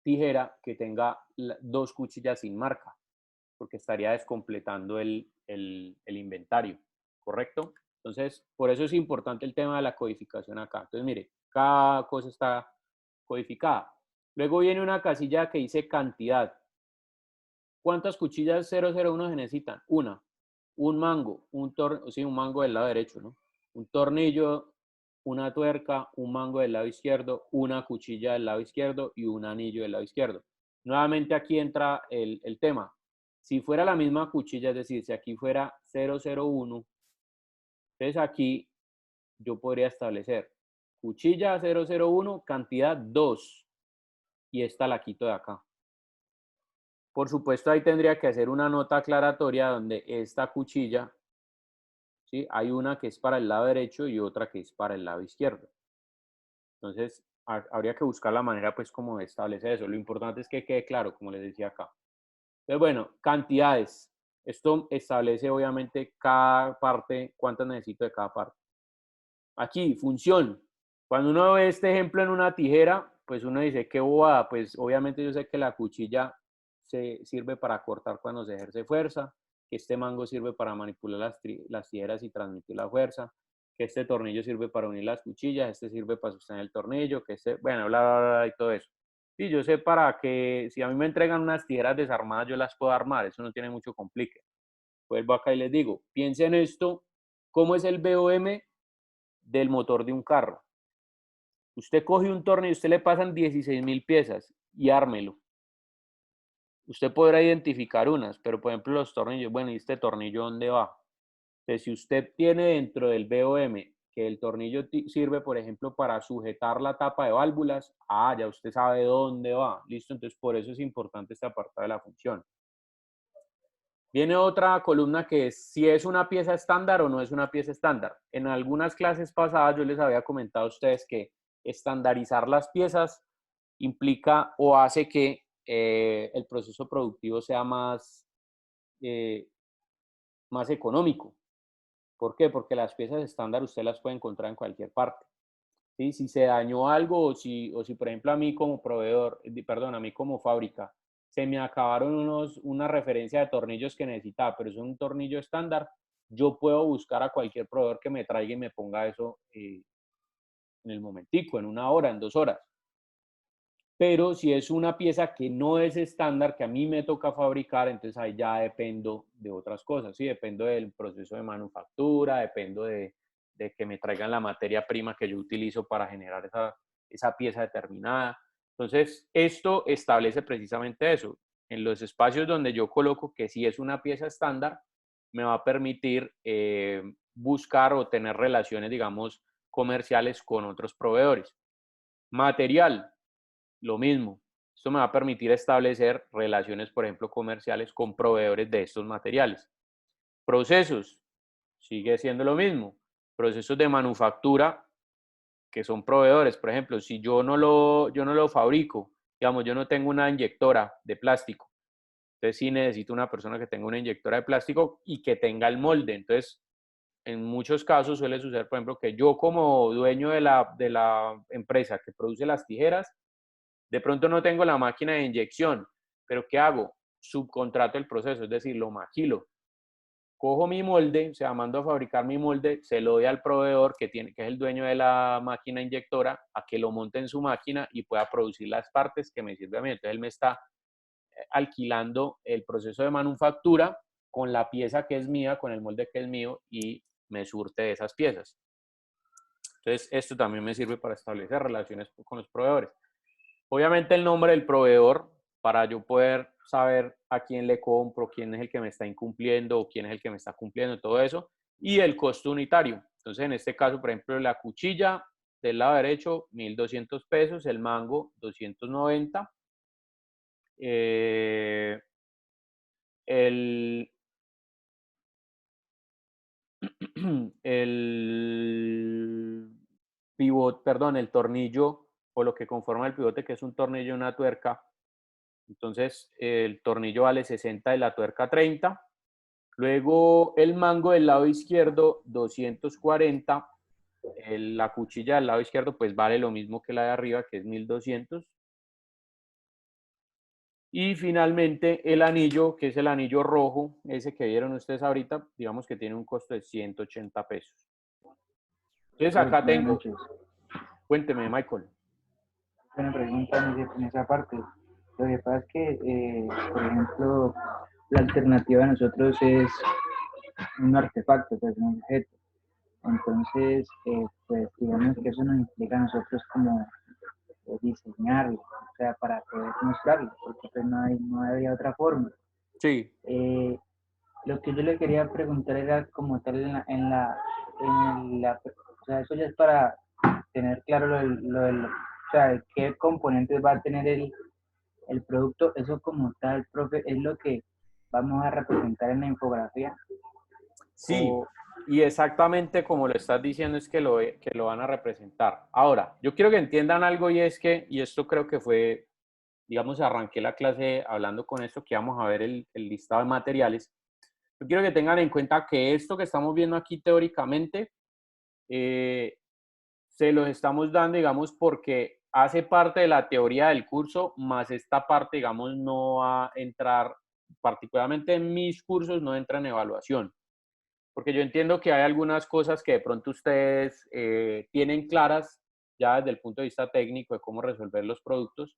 tijera que tenga dos cuchillas sin marca, porque estaría descompletando el inventario, ¿correcto? Entonces, por eso es importante el tema de la codificación acá. Entonces, mire, cada cosa está codificada. Luego viene una casilla que dice cantidad. ¿Cuántas cuchillas 001 se necesitan? Una. Un mango, un mango del lado derecho, ¿no? Un tornillo, una tuerca, un mango del lado izquierdo, una cuchilla del lado izquierdo y un anillo del lado izquierdo. Nuevamente aquí entra el tema. Si fuera la misma cuchilla, es decir, si aquí fuera 001, entonces aquí yo podría establecer cuchilla 001, cantidad 2, y esta la quito de acá. Por supuesto, ahí tendría que hacer una nota aclaratoria donde esta cuchilla, ¿sí? Hay una que es para el lado derecho y otra que es para el lado izquierdo. Entonces, habría que buscar la manera, pues, como de establecer eso. Lo importante es que quede claro, como les decía acá. Entonces, bueno, cantidades. Esto establece, obviamente, cada parte, cuántas necesito de cada parte. Aquí, función. Cuando uno ve este ejemplo en una tijera, pues uno dice, qué bobada. Pues, obviamente, yo sé que la cuchilla se sirve para cortar cuando se ejerce fuerza, que este mango sirve para manipular las tijeras y transmitir la fuerza, que este tornillo sirve para unir las cuchillas, este sirve para sostener el tornillo, que este, bueno, bla, bla, bla, y todo eso. Y yo sé para que, si a mí me entregan unas tijeras desarmadas, yo las puedo armar, eso no tiene mucho complique. Vuelvo acá y les digo, piensen esto, ¿cómo es el BOM del motor de un carro? Usted coge un tornillo, usted le pasan 16.000 piezas y ármelo. Usted podrá identificar unas, pero por ejemplo los tornillos, bueno, ¿y este tornillo dónde va? Entonces, si usted tiene dentro del BOM que el tornillo sirve, por ejemplo, para sujetar la tapa de válvulas, ya usted sabe dónde va, ¿listo? Entonces, por eso es importante esta parte de la función. Viene otra columna que es si es una pieza estándar o no es una pieza estándar. En algunas clases pasadas yo les había comentado a ustedes que estandarizar las piezas implica o hace que el proceso productivo sea eh, más económico. ¿Por qué? Porque las piezas estándar usted las puede encontrar en cualquier parte. ¿Sí? Si se dañó algo o si por ejemplo a mí como proveedor, perdón, a mí como fábrica, se me acabaron una referencia de tornillos que necesitaba, pero es un tornillo estándar, yo puedo buscar a cualquier proveedor que me traiga y me ponga eso en el momentico, en 1 hora, en 2 horas. Pero si es una pieza que no es estándar, que a mí me toca fabricar, entonces ahí ya dependo de otras cosas, ¿sí? Dependo del proceso de manufactura, dependo de que me traigan la materia prima que yo utilizo para generar esa pieza determinada. Entonces, esto establece precisamente eso. En los espacios donde yo coloco que si es una pieza estándar, me va a permitir buscar o tener relaciones, digamos, comerciales con otros proveedores. Material, lo mismo. Esto me va a permitir establecer relaciones, por ejemplo, comerciales con proveedores de estos materiales. Procesos, sigue siendo lo mismo. Procesos de manufactura, que son proveedores. Por ejemplo, si yo no lo fabrico, digamos, yo no tengo una inyectora de plástico. Entonces sí necesito una persona que tenga una inyectora de plástico y que tenga el molde. Entonces, en muchos casos suele suceder, por ejemplo, que yo como dueño de la empresa que produce las tijeras, de pronto no tengo la máquina de inyección, pero ¿qué hago? Subcontrato el proceso, es decir, lo maquilo. Cojo mi molde, o sea, mando a fabricar mi molde, se lo doy al proveedor que es el dueño de la máquina inyectora, a que lo monte en su máquina y pueda producir las partes que me sirven a mí. Entonces él me está alquilando el proceso de manufactura con la pieza que es mía, con el molde que es mío y me surte de esas piezas. Entonces esto también me sirve para establecer relaciones con los proveedores. Obviamente el nombre del proveedor para yo poder saber a quién le compro, quién es el que me está incumpliendo o quién es el que me está cumpliendo, todo eso. Y el costo unitario. Entonces, en este caso, por ejemplo, la cuchilla del lado derecho, 1.200 pesos, el mango, 290. El, el pivot, perdón, el tornillo o lo que conforma el pivote, que es un tornillo y una tuerca. Entonces, el tornillo vale 60 y la tuerca 30. Luego, el mango del lado izquierdo, 240. La cuchilla del lado izquierdo, pues vale lo mismo que la de arriba, que es 1.200. Y finalmente, el anillo, que es el anillo rojo, ese que vieron ustedes ahorita, digamos que tiene un costo de 180 pesos. Entonces, Pues, acá buenas tengo, noches. cuénteme, Michael. Una pregunta en esa parte. Lo que pasa es que, por ejemplo, la alternativa de nosotros es un artefacto, pues un objeto. Entonces, pues digamos que eso nos implica a nosotros como diseñarlo, o sea, para poder mostrarlo, porque pues no había otra forma. Sí, Eh, lo que yo le quería preguntar era como tal o sea, eso ya es para tener claro o sea, qué componentes va a tener el producto, eso como tal, profe, es lo que vamos a representar en la infografía. sí, O, y exactamente como lo estás diciendo es que lo van a representar. Ahora, yo quiero que entiendan algo y es que, y esto creo que fue, digamos, arranqué la clase hablando con esto, que vamos a ver el listado de materiales. Yo quiero que tengan en cuenta que esto que estamos viendo aquí teóricamente, eh, se los estamos dando, digamos, porque hace parte de la teoría del curso, más esta parte, digamos, no va a entrar, particularmente en mis cursos, no entra en evaluación. Porque yo entiendo que hay algunas cosas que de pronto ustedes tienen claras ya desde el punto de vista técnico de cómo resolver los productos,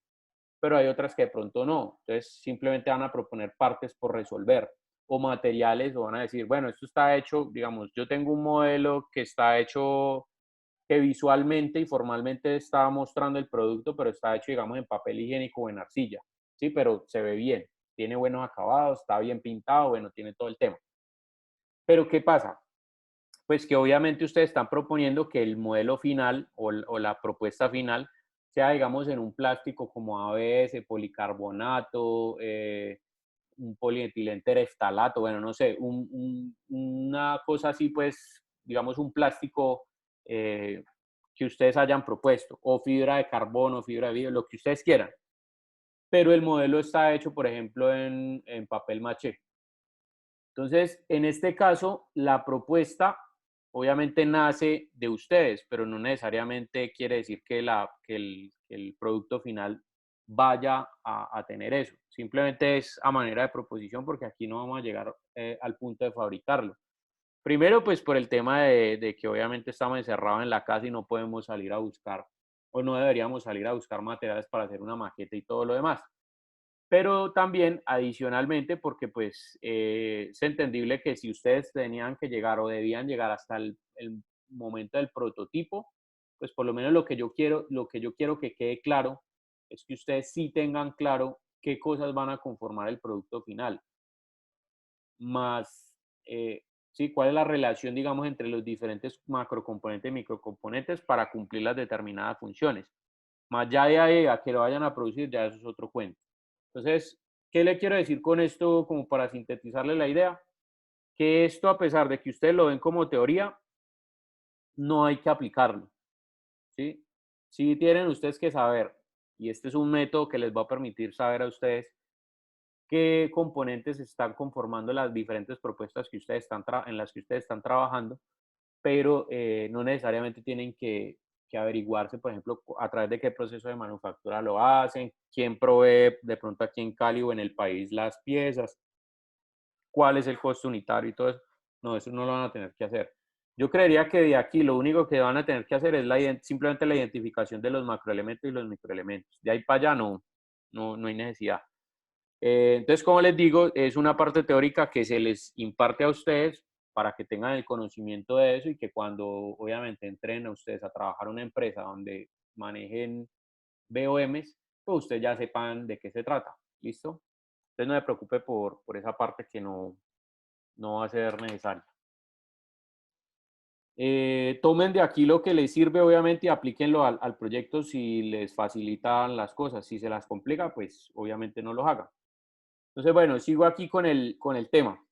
pero hay otras que de pronto no. Entonces simplemente van a proponer partes por resolver o materiales o van a decir, bueno, esto está hecho, digamos, yo tengo un modelo que está hecho, que visualmente y formalmente está mostrando el producto, pero está hecho, digamos, en papel higiénico o en arcilla, ¿sí? Pero se ve bien, tiene buenos acabados, está bien pintado, bueno, tiene todo el tema. Pero ¿qué pasa? Pues que obviamente ustedes están proponiendo que el modelo final o la propuesta final sea, digamos, en un plástico como ABS, policarbonato, un polietileno tereftalato, bueno, no sé, una cosa así, pues, digamos un plástico que ustedes hayan propuesto, o fibra de carbono, fibra de vidrio, lo que ustedes quieran. Pero el modelo está hecho, por ejemplo, en papel maché. Entonces, en este caso, la propuesta obviamente nace de ustedes, pero no necesariamente quiere decir que, el producto final vaya a tener eso. Simplemente es a manera de proposición porque aquí no vamos a llegar al punto de fabricarlo. Primero, pues por el tema de que obviamente estamos encerrados en la casa y no podemos salir a buscar, o no deberíamos salir a buscar materiales para hacer una maqueta y todo lo demás. Pero también adicionalmente porque pues es entendible que si ustedes tenían que llegar o debían llegar hasta el momento del prototipo, pues por lo menos lo que yo quiero que quede claro es que ustedes sí tengan claro qué cosas van a conformar el producto final, más sí, cuál es la relación, digamos, entre los diferentes macrocomponentes y microcomponentes para cumplir las determinadas funciones. Más ya de ahí a que lo vayan a producir, ya eso es otro cuento. Entonces, ¿qué le quiero decir con esto como para sintetizarle la idea? Que esto, a pesar de que ustedes lo ven como teoría, no hay que aplicarlo, ¿sí? Sí tienen ustedes que saber, y este es un método que les va a permitir saber a ustedes qué componentes están conformando las diferentes propuestas que ustedes en las que ustedes están trabajando, pero no necesariamente tienen que averiguarse, por ejemplo, a través de qué proceso de manufactura lo hacen, quién provee de pronto aquí en Cali o en el país las piezas, cuál es el costo unitario y todo eso. No, eso no lo van a tener que hacer. Yo creería que de aquí lo único que van a tener que hacer es simplemente la identificación de los macroelementos y los microelementos. De ahí para allá no hay necesidad. Entonces, como les digo, es una parte teórica que se les imparte a ustedes para que tengan el conocimiento de eso y que cuando obviamente entren a ustedes a trabajar en una empresa donde manejen BOMs, pues ustedes ya sepan de qué se trata. ¿Listo? Entonces no se preocupe por esa parte que no va a ser necesaria. Tomen de aquí lo que les sirve, obviamente, y aplíquenlo al proyecto si les facilitan las cosas. Si se las complica, pues obviamente no los hagan. Entonces, bueno, sigo aquí con el tema.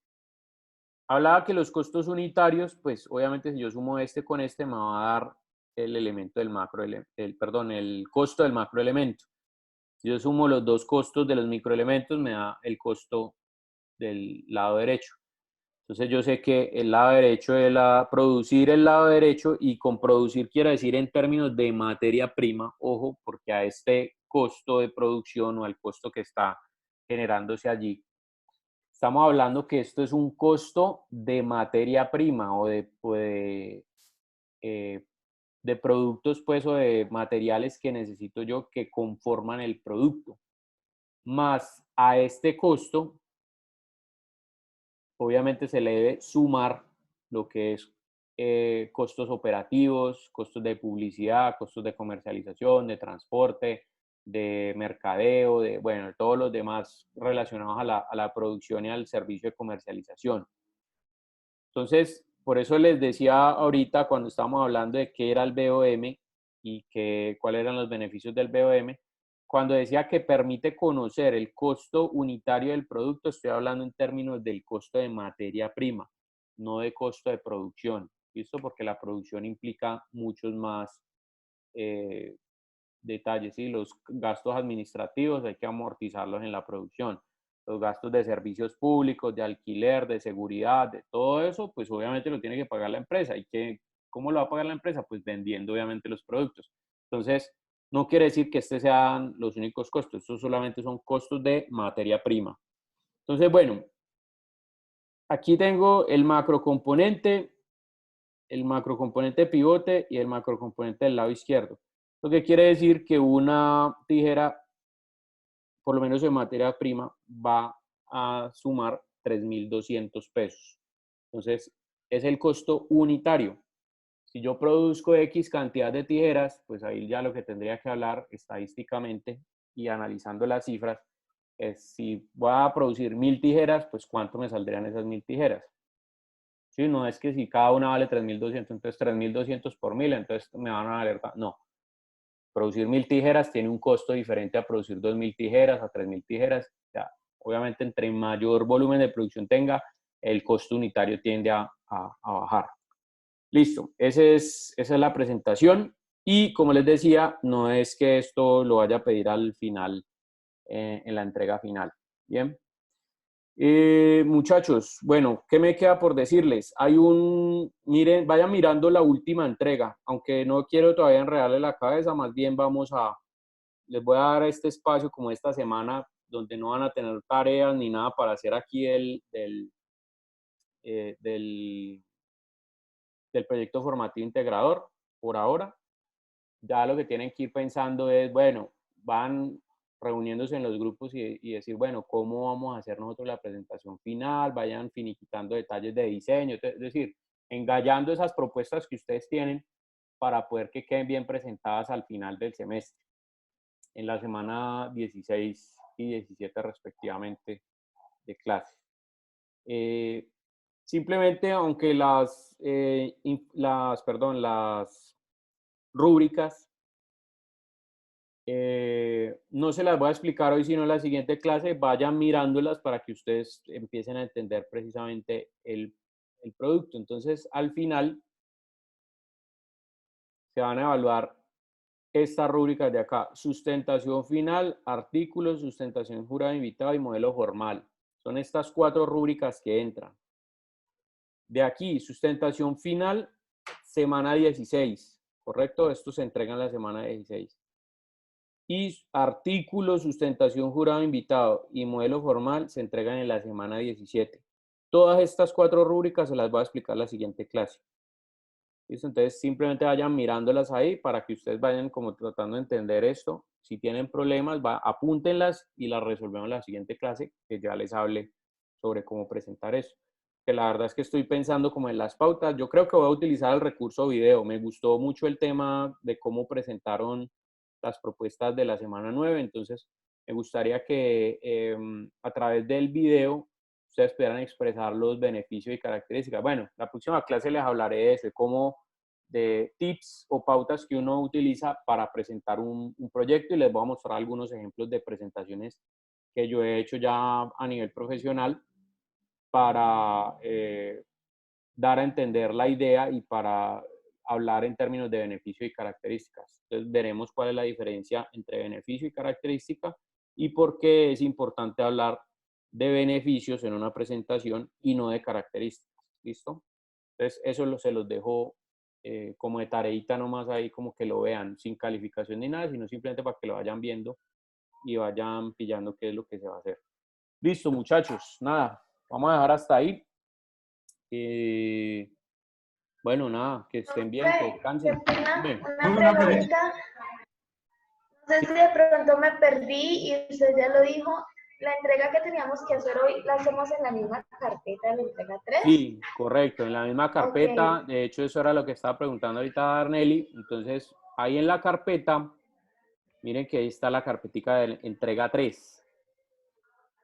Hablaba que los costos unitarios, pues obviamente si yo sumo este con este, me va a dar el elemento del el costo del macroelemento. Si yo sumo los dos costos de los microelementos, me da el costo del lado derecho. Entonces yo sé que el lado derecho es producir el lado derecho, y con producir quiero decir en términos de materia prima, ojo, porque a este costo de producción o al costo que está generándose allí, estamos hablando que esto es un costo de materia prima o de productos pues o de materiales que necesito yo que conforman el producto. Más a este costo obviamente se le debe sumar lo que es costos operativos, costos de publicidad, costos de comercialización, de transporte, de mercadeo, de, bueno, todos los demás relacionados a la producción y al servicio de comercialización. Entonces, por eso les decía ahorita cuando estábamos hablando de qué era el BOM y cuáles eran los beneficios del BOM, cuando decía que permite conocer el costo unitario del producto, estoy hablando en términos del costo de materia prima, no de costo de producción. ¿Listo? Porque la producción implica muchos más detalles. ¿Sí? Los gastos administrativos hay que amortizarlos en la producción. Los gastos de servicios públicos, de alquiler, de seguridad, de todo eso, pues obviamente lo tiene que pagar la empresa. ¿Cómo lo va a pagar la empresa? Pues vendiendo obviamente los productos. Entonces, no quiere decir que estos sean los únicos costos, estos solamente son costos de materia prima. Entonces, bueno, aquí tengo el macrocomponente pivote y el macrocomponente del lado izquierdo. Lo que quiere decir que una tijera, por lo menos en materia prima, va a sumar 3.200 pesos. Entonces, es el costo unitario. Si yo produzco X cantidad de tijeras, pues ahí ya lo que tendría que hablar estadísticamente y analizando las cifras es si voy a producir 1.000 tijeras, pues cuánto me saldrían esas 1.000 tijeras. Sí, no es que si cada una vale 3.200, entonces 3.200 por 1.000, entonces me van a valer, no. Producir 1.000 tijeras tiene un costo diferente a producir 2.000 tijeras, a 3.000 tijeras. Ya, obviamente entre mayor volumen de producción tenga, el costo unitario tiende a bajar. Listo, esa es la presentación y como les decía, no es que esto lo vaya a pedir al final, en la entrega final. Bien. Muchachos, bueno, ¿qué me queda por decirles? Miren, vayan mirando la última entrega, aunque no quiero todavía enredarle la cabeza, más bien les voy a dar este espacio como esta semana, donde no van a tener tareas ni nada para hacer aquí del proyecto formativo integrador, por ahora. Ya lo que tienen que ir pensando es, bueno, van reuniéndose en los grupos y decir, bueno, ¿cómo vamos a hacer nosotros la presentación final? Vayan finiquitando detalles de diseño, es decir, engallando esas propuestas que ustedes tienen para poder que queden bien presentadas al final del semestre, en la semana 16 y 17 respectivamente de clase. Simplemente, aunque las rúbricas no se las voy a explicar hoy, sino en la siguiente clase, vayan mirándolas para que ustedes empiecen a entender precisamente el producto. Entonces, al final, se van a evaluar estas rúbricas de acá: sustentación final, artículos, sustentación jurado invitado y modelo formal. Son estas 4 rúbricas que entran. De aquí, sustentación final, semana 16, ¿correcto? Esto se entrega en la semana 16. Y artículos, sustentación jurado invitado y modelo formal se entregan en la semana 17. Todas estas 4 rúbricas se las voy a explicar en la siguiente clase. ¿Listo? Entonces simplemente vayan mirándolas ahí para que ustedes vayan como tratando de entender esto. Si tienen problemas, apúntenlas y las resolvemos en la siguiente clase, que ya les hable sobre cómo presentar eso. Que la verdad es que estoy pensando como en las pautas. Yo creo que voy a utilizar el recurso video. Me gustó mucho el tema de cómo presentaron las propuestas de la semana 9, entonces me gustaría que a través del video ustedes pudieran expresar los beneficios y características. Bueno, la próxima clase les hablaré de eso, de tips o pautas que uno utiliza para presentar un proyecto, y les voy a mostrar algunos ejemplos de presentaciones que yo he hecho ya a nivel profesional para dar a entender la idea y para hablar en términos de beneficio y características. Entonces veremos cuál es la diferencia entre beneficio y característica y por qué es importante hablar de beneficios en una presentación y no de características. ¿Listo? Entonces eso se los dejo como de tareita nomás ahí, como que lo vean sin calificación ni nada, sino simplemente para que lo vayan viendo y vayan pillando qué es lo que se va a hacer. Listo, muchachos. Nada, vamos a dejar hasta ahí. Bueno, nada, que estén bien, que descansen. Una pregunta. No sé si de pronto me perdí y usted ya lo dijo. La entrega que teníamos que hacer hoy la hacemos en la misma carpeta de la entrega 3. Sí, correcto, en la misma carpeta. Okay. De hecho, eso era lo que estaba preguntando ahorita Arneli. Entonces, ahí en la carpeta, miren que ahí está la carpetica de entrega 3.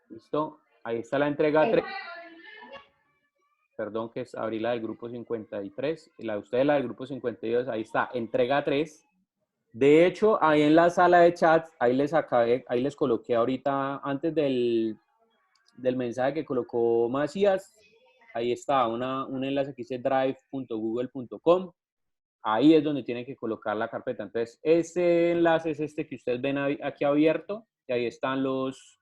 ¿Listo? Ahí está la entrega 3. Perdón, que abrí la del grupo 53. La de ustedes, la del grupo 52, ahí está, entrega 3. De hecho, ahí en la sala de chat, ahí les coloqué ahorita, antes del mensaje que colocó Macías, ahí está un enlace que dice drive.google.com. Ahí es donde tienen que colocar la carpeta. Entonces, ese enlace es este que ustedes ven aquí abierto, y ahí están los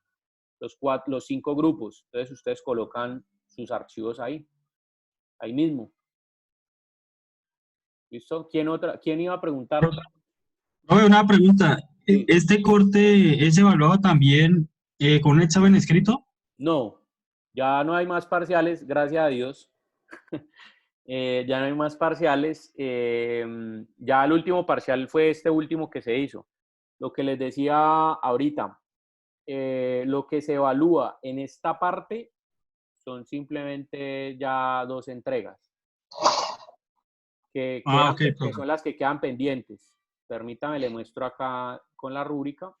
5 grupos. Entonces, ustedes colocan sus archivos ahí mismo. ¿Listo? ¿Quién iba a preguntar otra? Oye, una pregunta. Sí. ¿Este corte es evaluado también con un examen escrito? No, ya no hay más parciales, gracias a Dios. Ya no hay más parciales. Ya el último parcial fue este último que se hizo. Lo que les decía ahorita, lo que se evalúa en esta parte son simplemente ya 2 entregas, que son las que quedan pendientes. Permítame, le muestro acá con la rúbrica.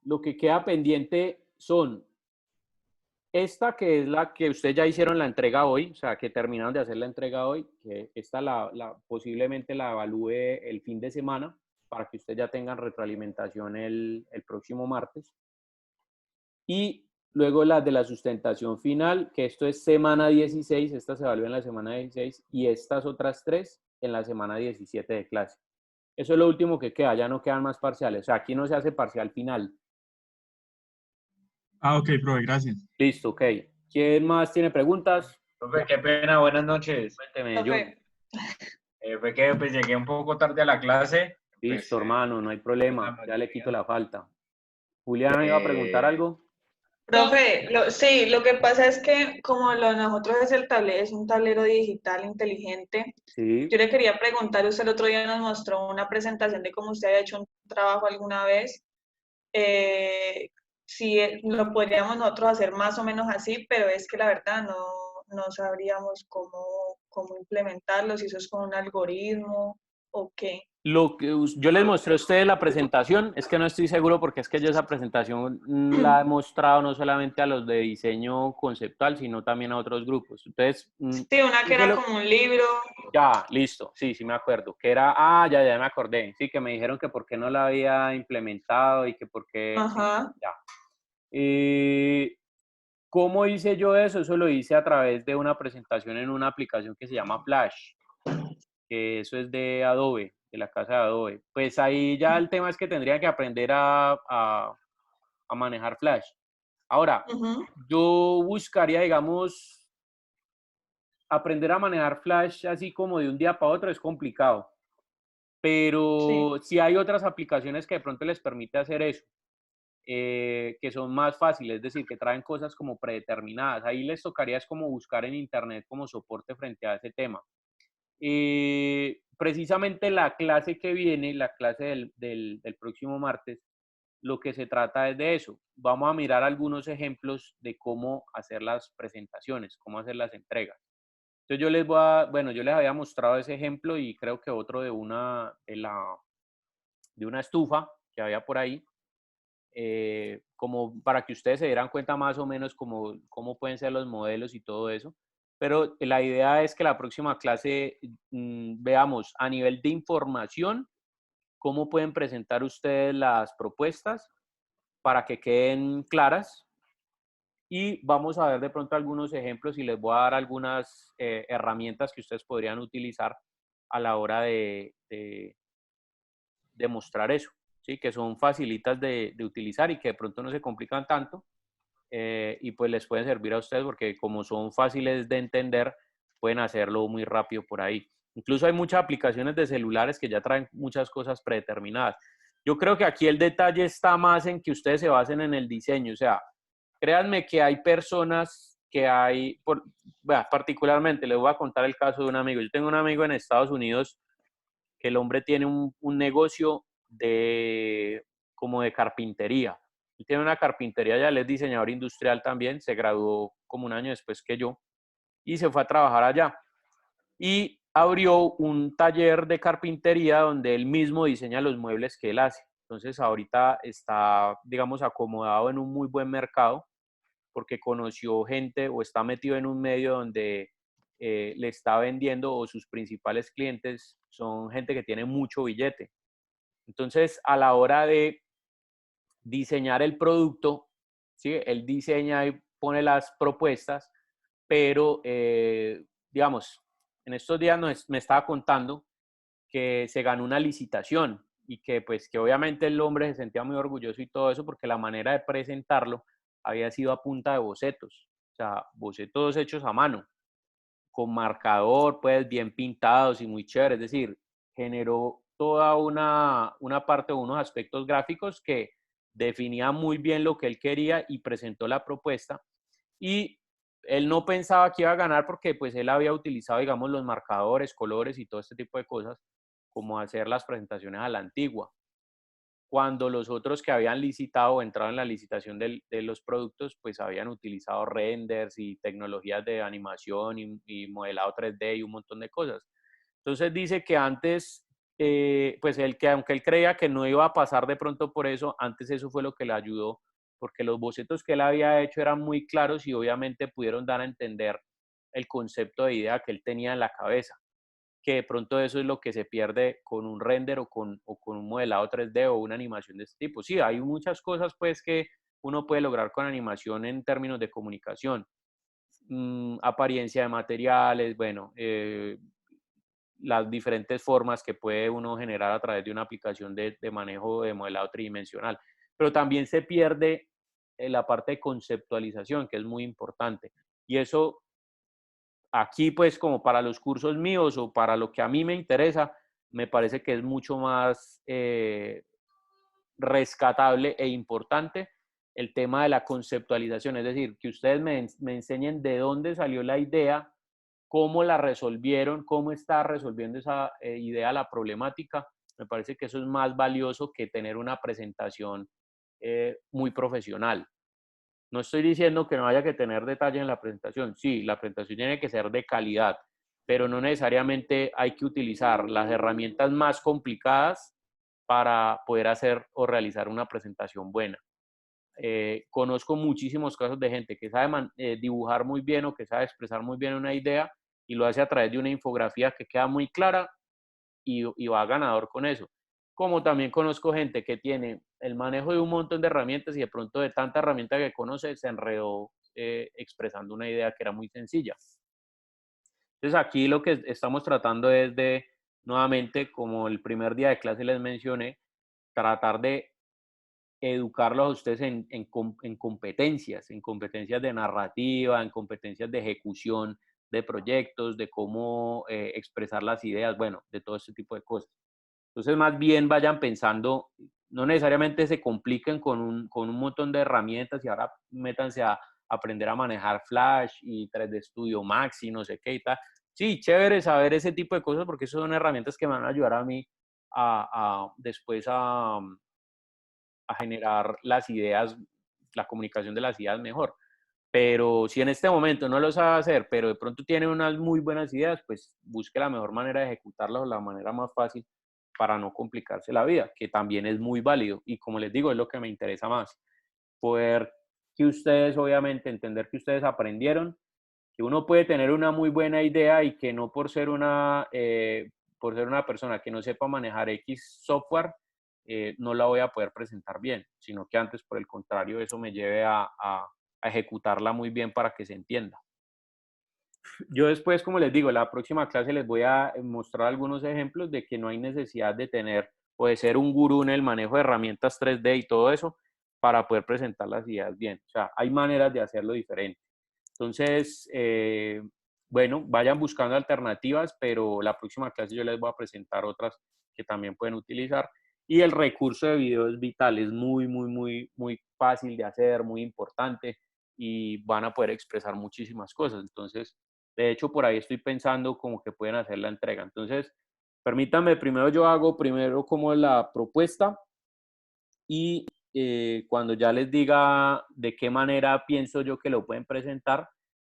Lo que queda pendiente son esta, que es la que ustedes ya hicieron la entrega hoy, o sea, que terminaron de hacer la entrega hoy, que esta posiblemente la evalúe el fin de semana para que ustedes ya tengan retroalimentación el próximo martes. Y luego las de la sustentación final, que esto es semana 16, esta se evalúa en la semana 16 y estas otras 3 en la semana 17 de clase. Eso es lo último que queda, ya no quedan más parciales. O sea, aquí no se hace parcial final. Ah, ok, profe, gracias. Listo, ok. ¿Quién más tiene preguntas? Profe, qué pena, buenas noches. Cuénteme, John. Fue que pues, llegué un poco tarde a la clase. Listo, Pues, hermano, no hay problema. la Ya le quito mayoría. la falta. Juliana iba a preguntar algo. Profe, sí, lo que pasa es que como lo de nosotros es el tablero, es un tablero digital inteligente, Sí. yo le quería preguntar, usted el otro día nos mostró una presentación de cómo usted había hecho un trabajo alguna vez, si lo podríamos nosotros hacer más o menos así, pero es que la verdad no sabríamos cómo implementarlo, si eso es con un algoritmo o qué. Lo que yo les mostré a ustedes la presentación, es que no estoy seguro porque es que yo esa presentación la he mostrado no solamente a los de diseño conceptual, sino también a otros grupos. Entonces, Sí, una que era como un libro. ya, listo, sí, sí me acuerdo. Que era, ya me acordé. Sí, que me dijeron que por qué no la había implementado y que por qué, Ajá. sí, ya. ¿Cómo hice yo eso? Eso lo hice a través de una presentación en una aplicación que se llama Flash, que eso es de Adobe, de la casa de Adobe. Pues ahí ya el tema es que tendría que aprender a manejar Flash. Ahora, Ujú. yo buscaría, digamos, aprender a manejar Flash así como de un día para otro es complicado, Sí. pero si hay otras aplicaciones que de pronto les permite hacer eso, que son más fáciles, es decir, que traen cosas como predeterminadas. Ahí les tocaría es como buscar en internet como soporte frente a ese tema. Precisamente la clase que viene, la clase del próximo martes, lo que se trata es de eso. Vamos a mirar algunos ejemplos de cómo hacer las presentaciones, cómo hacer las entregas. Entonces yo les había mostrado ese ejemplo y creo que otro de una estufa que había por ahí, como para que ustedes se dieran cuenta más o menos cómo pueden ser los modelos y todo eso. Pero la idea es que la próxima clase veamos a nivel de información cómo pueden presentar ustedes las propuestas para que queden claras y vamos a ver de pronto algunos ejemplos y les voy a dar algunas herramientas que ustedes podrían utilizar a la hora de mostrar eso, ¿sí? Que son facilitas de utilizar y que de pronto no se complican tanto y pues les pueden servir a ustedes porque como son fáciles de entender, pueden hacerlo muy rápido por ahí. Incluso hay muchas aplicaciones de celulares que ya traen muchas cosas predeterminadas. Yo creo que aquí el detalle está más en que ustedes se basen en el diseño. O sea, créanme que hay personas que particularmente, les voy a contar el caso de un amigo. Yo tengo un amigo en Estados Unidos que el hombre tiene un negocio como de carpintería. Él tiene una carpintería, ya él es diseñador industrial también, se graduó como un año después que yo y se fue a trabajar allá. Y abrió un taller de carpintería donde él mismo diseña los muebles que él hace. Entonces ahorita está, digamos, acomodado en un muy buen mercado porque conoció gente o está metido en un medio donde le está vendiendo o sus principales clientes son gente que tiene mucho billete. Entonces, a la hora de diseñar el producto, ¿sí? Él diseña y pone las propuestas, pero, digamos, en estos días me estaba contando que se ganó una licitación y que pues que obviamente el hombre se sentía muy orgulloso y todo eso porque la manera de presentarlo había sido a punta de bocetos, o sea, bocetos hechos a mano, con marcador, pues bien pintados y muy chévere, es decir, generó toda una parte o unos aspectos gráficos que definía muy bien lo que él quería y presentó la propuesta y él no pensaba que iba a ganar porque pues él había utilizado, digamos, los marcadores, colores y todo este tipo de cosas como hacer las presentaciones a la antigua. Cuando los otros que habían licitado o entrado en la licitación de los productos, pues habían utilizado renders y tecnologías de animación y modelado 3D y un montón de cosas. Entonces dice que antes, pues aunque él creía que no iba a pasar de pronto por eso, antes eso fue lo que le ayudó, porque los bocetos que él había hecho eran muy claros y obviamente pudieron dar a entender el concepto de idea que él tenía en la cabeza, que de pronto eso es lo que se pierde con un render o con un modelado 3D o una animación de este tipo. Sí, hay muchas cosas pues que uno puede lograr con animación en términos de comunicación? Apariencia de materiales, bueno, las diferentes formas que puede uno generar a través de una aplicación de manejo de modelado tridimensional. Pero también se pierde la parte de conceptualización, que es muy importante. Y eso aquí, pues, como para los cursos míos o para lo que a mí me interesa, me parece que es mucho más rescatable e importante el tema de la conceptualización, es decir, que ustedes me enseñen de dónde salió la idea, cómo la resolvieron, cómo está resolviendo esa idea la problemática. Me parece que eso es más valioso que tener una presentación muy profesional. No estoy diciendo que no haya que tener detalle en la presentación. Sí, la presentación tiene que ser de calidad, pero no necesariamente hay que utilizar las herramientas más complicadas para poder hacer o realizar una presentación buena. Conozco muchísimos casos de gente que sabe dibujar muy bien o que sabe expresar muy bien una idea y lo hace a través de una infografía que queda muy clara y va ganador con eso. Como también conozco gente que tiene el manejo de un montón de herramientas y de pronto de tanta herramienta que conoce se enredó expresando una idea que era muy sencilla. Entonces aquí lo que estamos tratando es de, nuevamente, como el primer día de clase les mencioné, tratar de educarlos a ustedes en competencias de narrativa, en competencias de ejecución de proyectos, de cómo expresar las ideas, bueno, de todo este tipo de cosas. Entonces, más bien vayan pensando, no necesariamente se compliquen con un montón de herramientas y ahora métanse a aprender a manejar Flash y 3D Studio Max y no sé qué y tal. Sí, chévere saber ese tipo de cosas porque esas son herramientas que me van a ayudar a mí después a generar las ideas, la comunicación de las ideas mejor. Pero si en este momento no lo sabe hacer, pero de pronto tiene unas muy buenas ideas, pues busque la mejor manera de ejecutarlas o la manera más fácil para no complicarse la vida, que también es muy válido. Y como les digo, es lo que me interesa más. Poder que ustedes, obviamente, entender que ustedes aprendieron, que uno puede tener una muy buena idea y que no por ser una persona que no sepa manejar X software, no la voy a poder presentar bien, sino que antes, por el contrario, eso me lleve a ejecutarla muy bien para que se entienda. Yo después, como les digo, en la próxima clase les voy a mostrar algunos ejemplos de que no hay necesidad de tener o de ser un gurú en el manejo de herramientas 3D y todo eso para poder presentar las ideas bien. O sea, hay maneras de hacerlo diferente. Entonces, bueno, vayan buscando alternativas, pero la próxima clase yo les voy a presentar otras que también pueden utilizar. Y el recurso de video es vital, es muy, muy, muy, muy fácil de hacer, muy importante y van a poder expresar muchísimas cosas. Entonces, de hecho, por ahí estoy pensando como que pueden hacer la entrega. Entonces, permítanme, primero yo hago primero como la propuesta y cuando ya les diga de qué manera pienso yo que lo pueden presentar,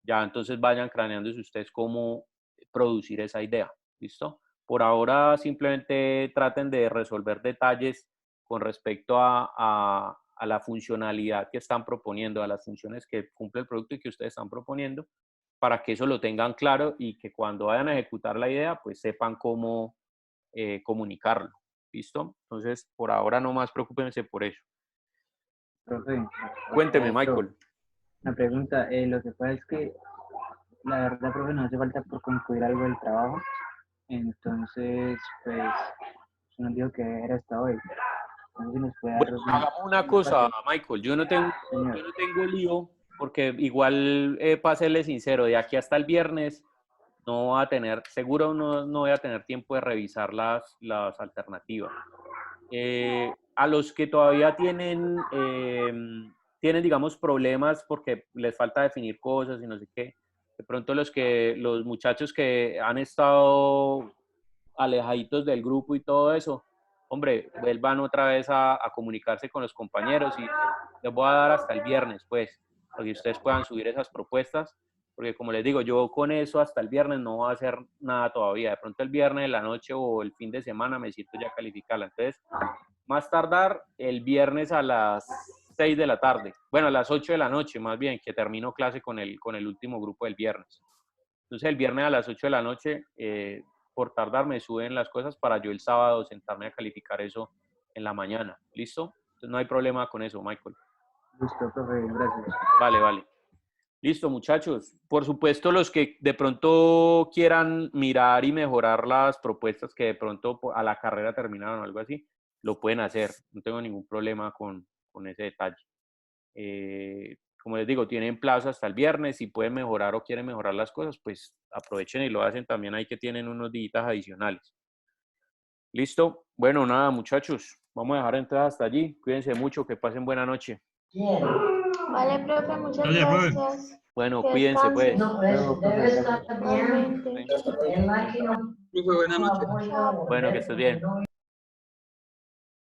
ya entonces vayan craneándose ustedes cómo producir esa idea. ¿Listo? Por ahora simplemente traten de resolver detalles con respecto a la funcionalidad que están proponiendo, a las funciones que cumple el producto y que ustedes están proponiendo, para que eso lo tengan claro y que cuando vayan a ejecutar la idea, pues sepan cómo comunicarlo. ¿Listo? Entonces, por ahora no más preocúpense por eso. Profe, Cuénteme, Michael. una pregunta, lo que pasa es que la verdad, profe, no hace falta por concluir algo del trabajo, entonces, pues, nos dijo que era hasta hoy. Entonces, nos puede dar Hagamos una cosa, Michael, yo no tengo lío, porque igual, para serle sincero, de aquí hasta el viernes no voy a tener, seguro no voy a tener tiempo de revisar las alternativas. A los que todavía tienen, digamos, problemas porque les falta definir cosas y no sé qué, de pronto los muchachos que han estado alejaditos del grupo y todo eso, hombre, vuelvan otra vez a comunicarse con los compañeros y les voy a dar hasta el viernes, pues, para que ustedes puedan subir esas propuestas, porque como les digo, yo con eso hasta el viernes no voy a hacer nada todavía. De pronto el viernes de la noche o el fin de semana me siento ya a calificarla. Entonces, más tardar el viernes a las 6 de la tarde, bueno, a las 8 de la noche más bien, que termino clase con el último grupo del viernes. Entonces el viernes a las 8 de la noche, por tardar, me suben las cosas para yo el sábado sentarme a calificar eso en la mañana. ¿Listo? Entonces no hay problema con eso, Michael. Listo, profe, gracias. Vale, vale. Listo, muchachos. Por supuesto, los que de pronto quieran mirar y mejorar las propuestas que de pronto a la carrera terminaron o algo así, lo pueden hacer. No tengo ningún problema con ese detalle. Como les digo, tienen plazo hasta el viernes. Si pueden mejorar o quieren mejorar las cosas, pues aprovechen y lo hacen también ahí que tienen unos días adicionales. Listo. Bueno, nada, muchachos. Vamos a dejar entradas hasta allí. Cuídense mucho, que pasen buena noche. Vale, profe, muchas Gracias, profe. gracias. Bueno, Que cuídense pues. descansen. Debe estar Igualmente. Sí. Profe, buenas noches. Chao. Bueno, que estés bien.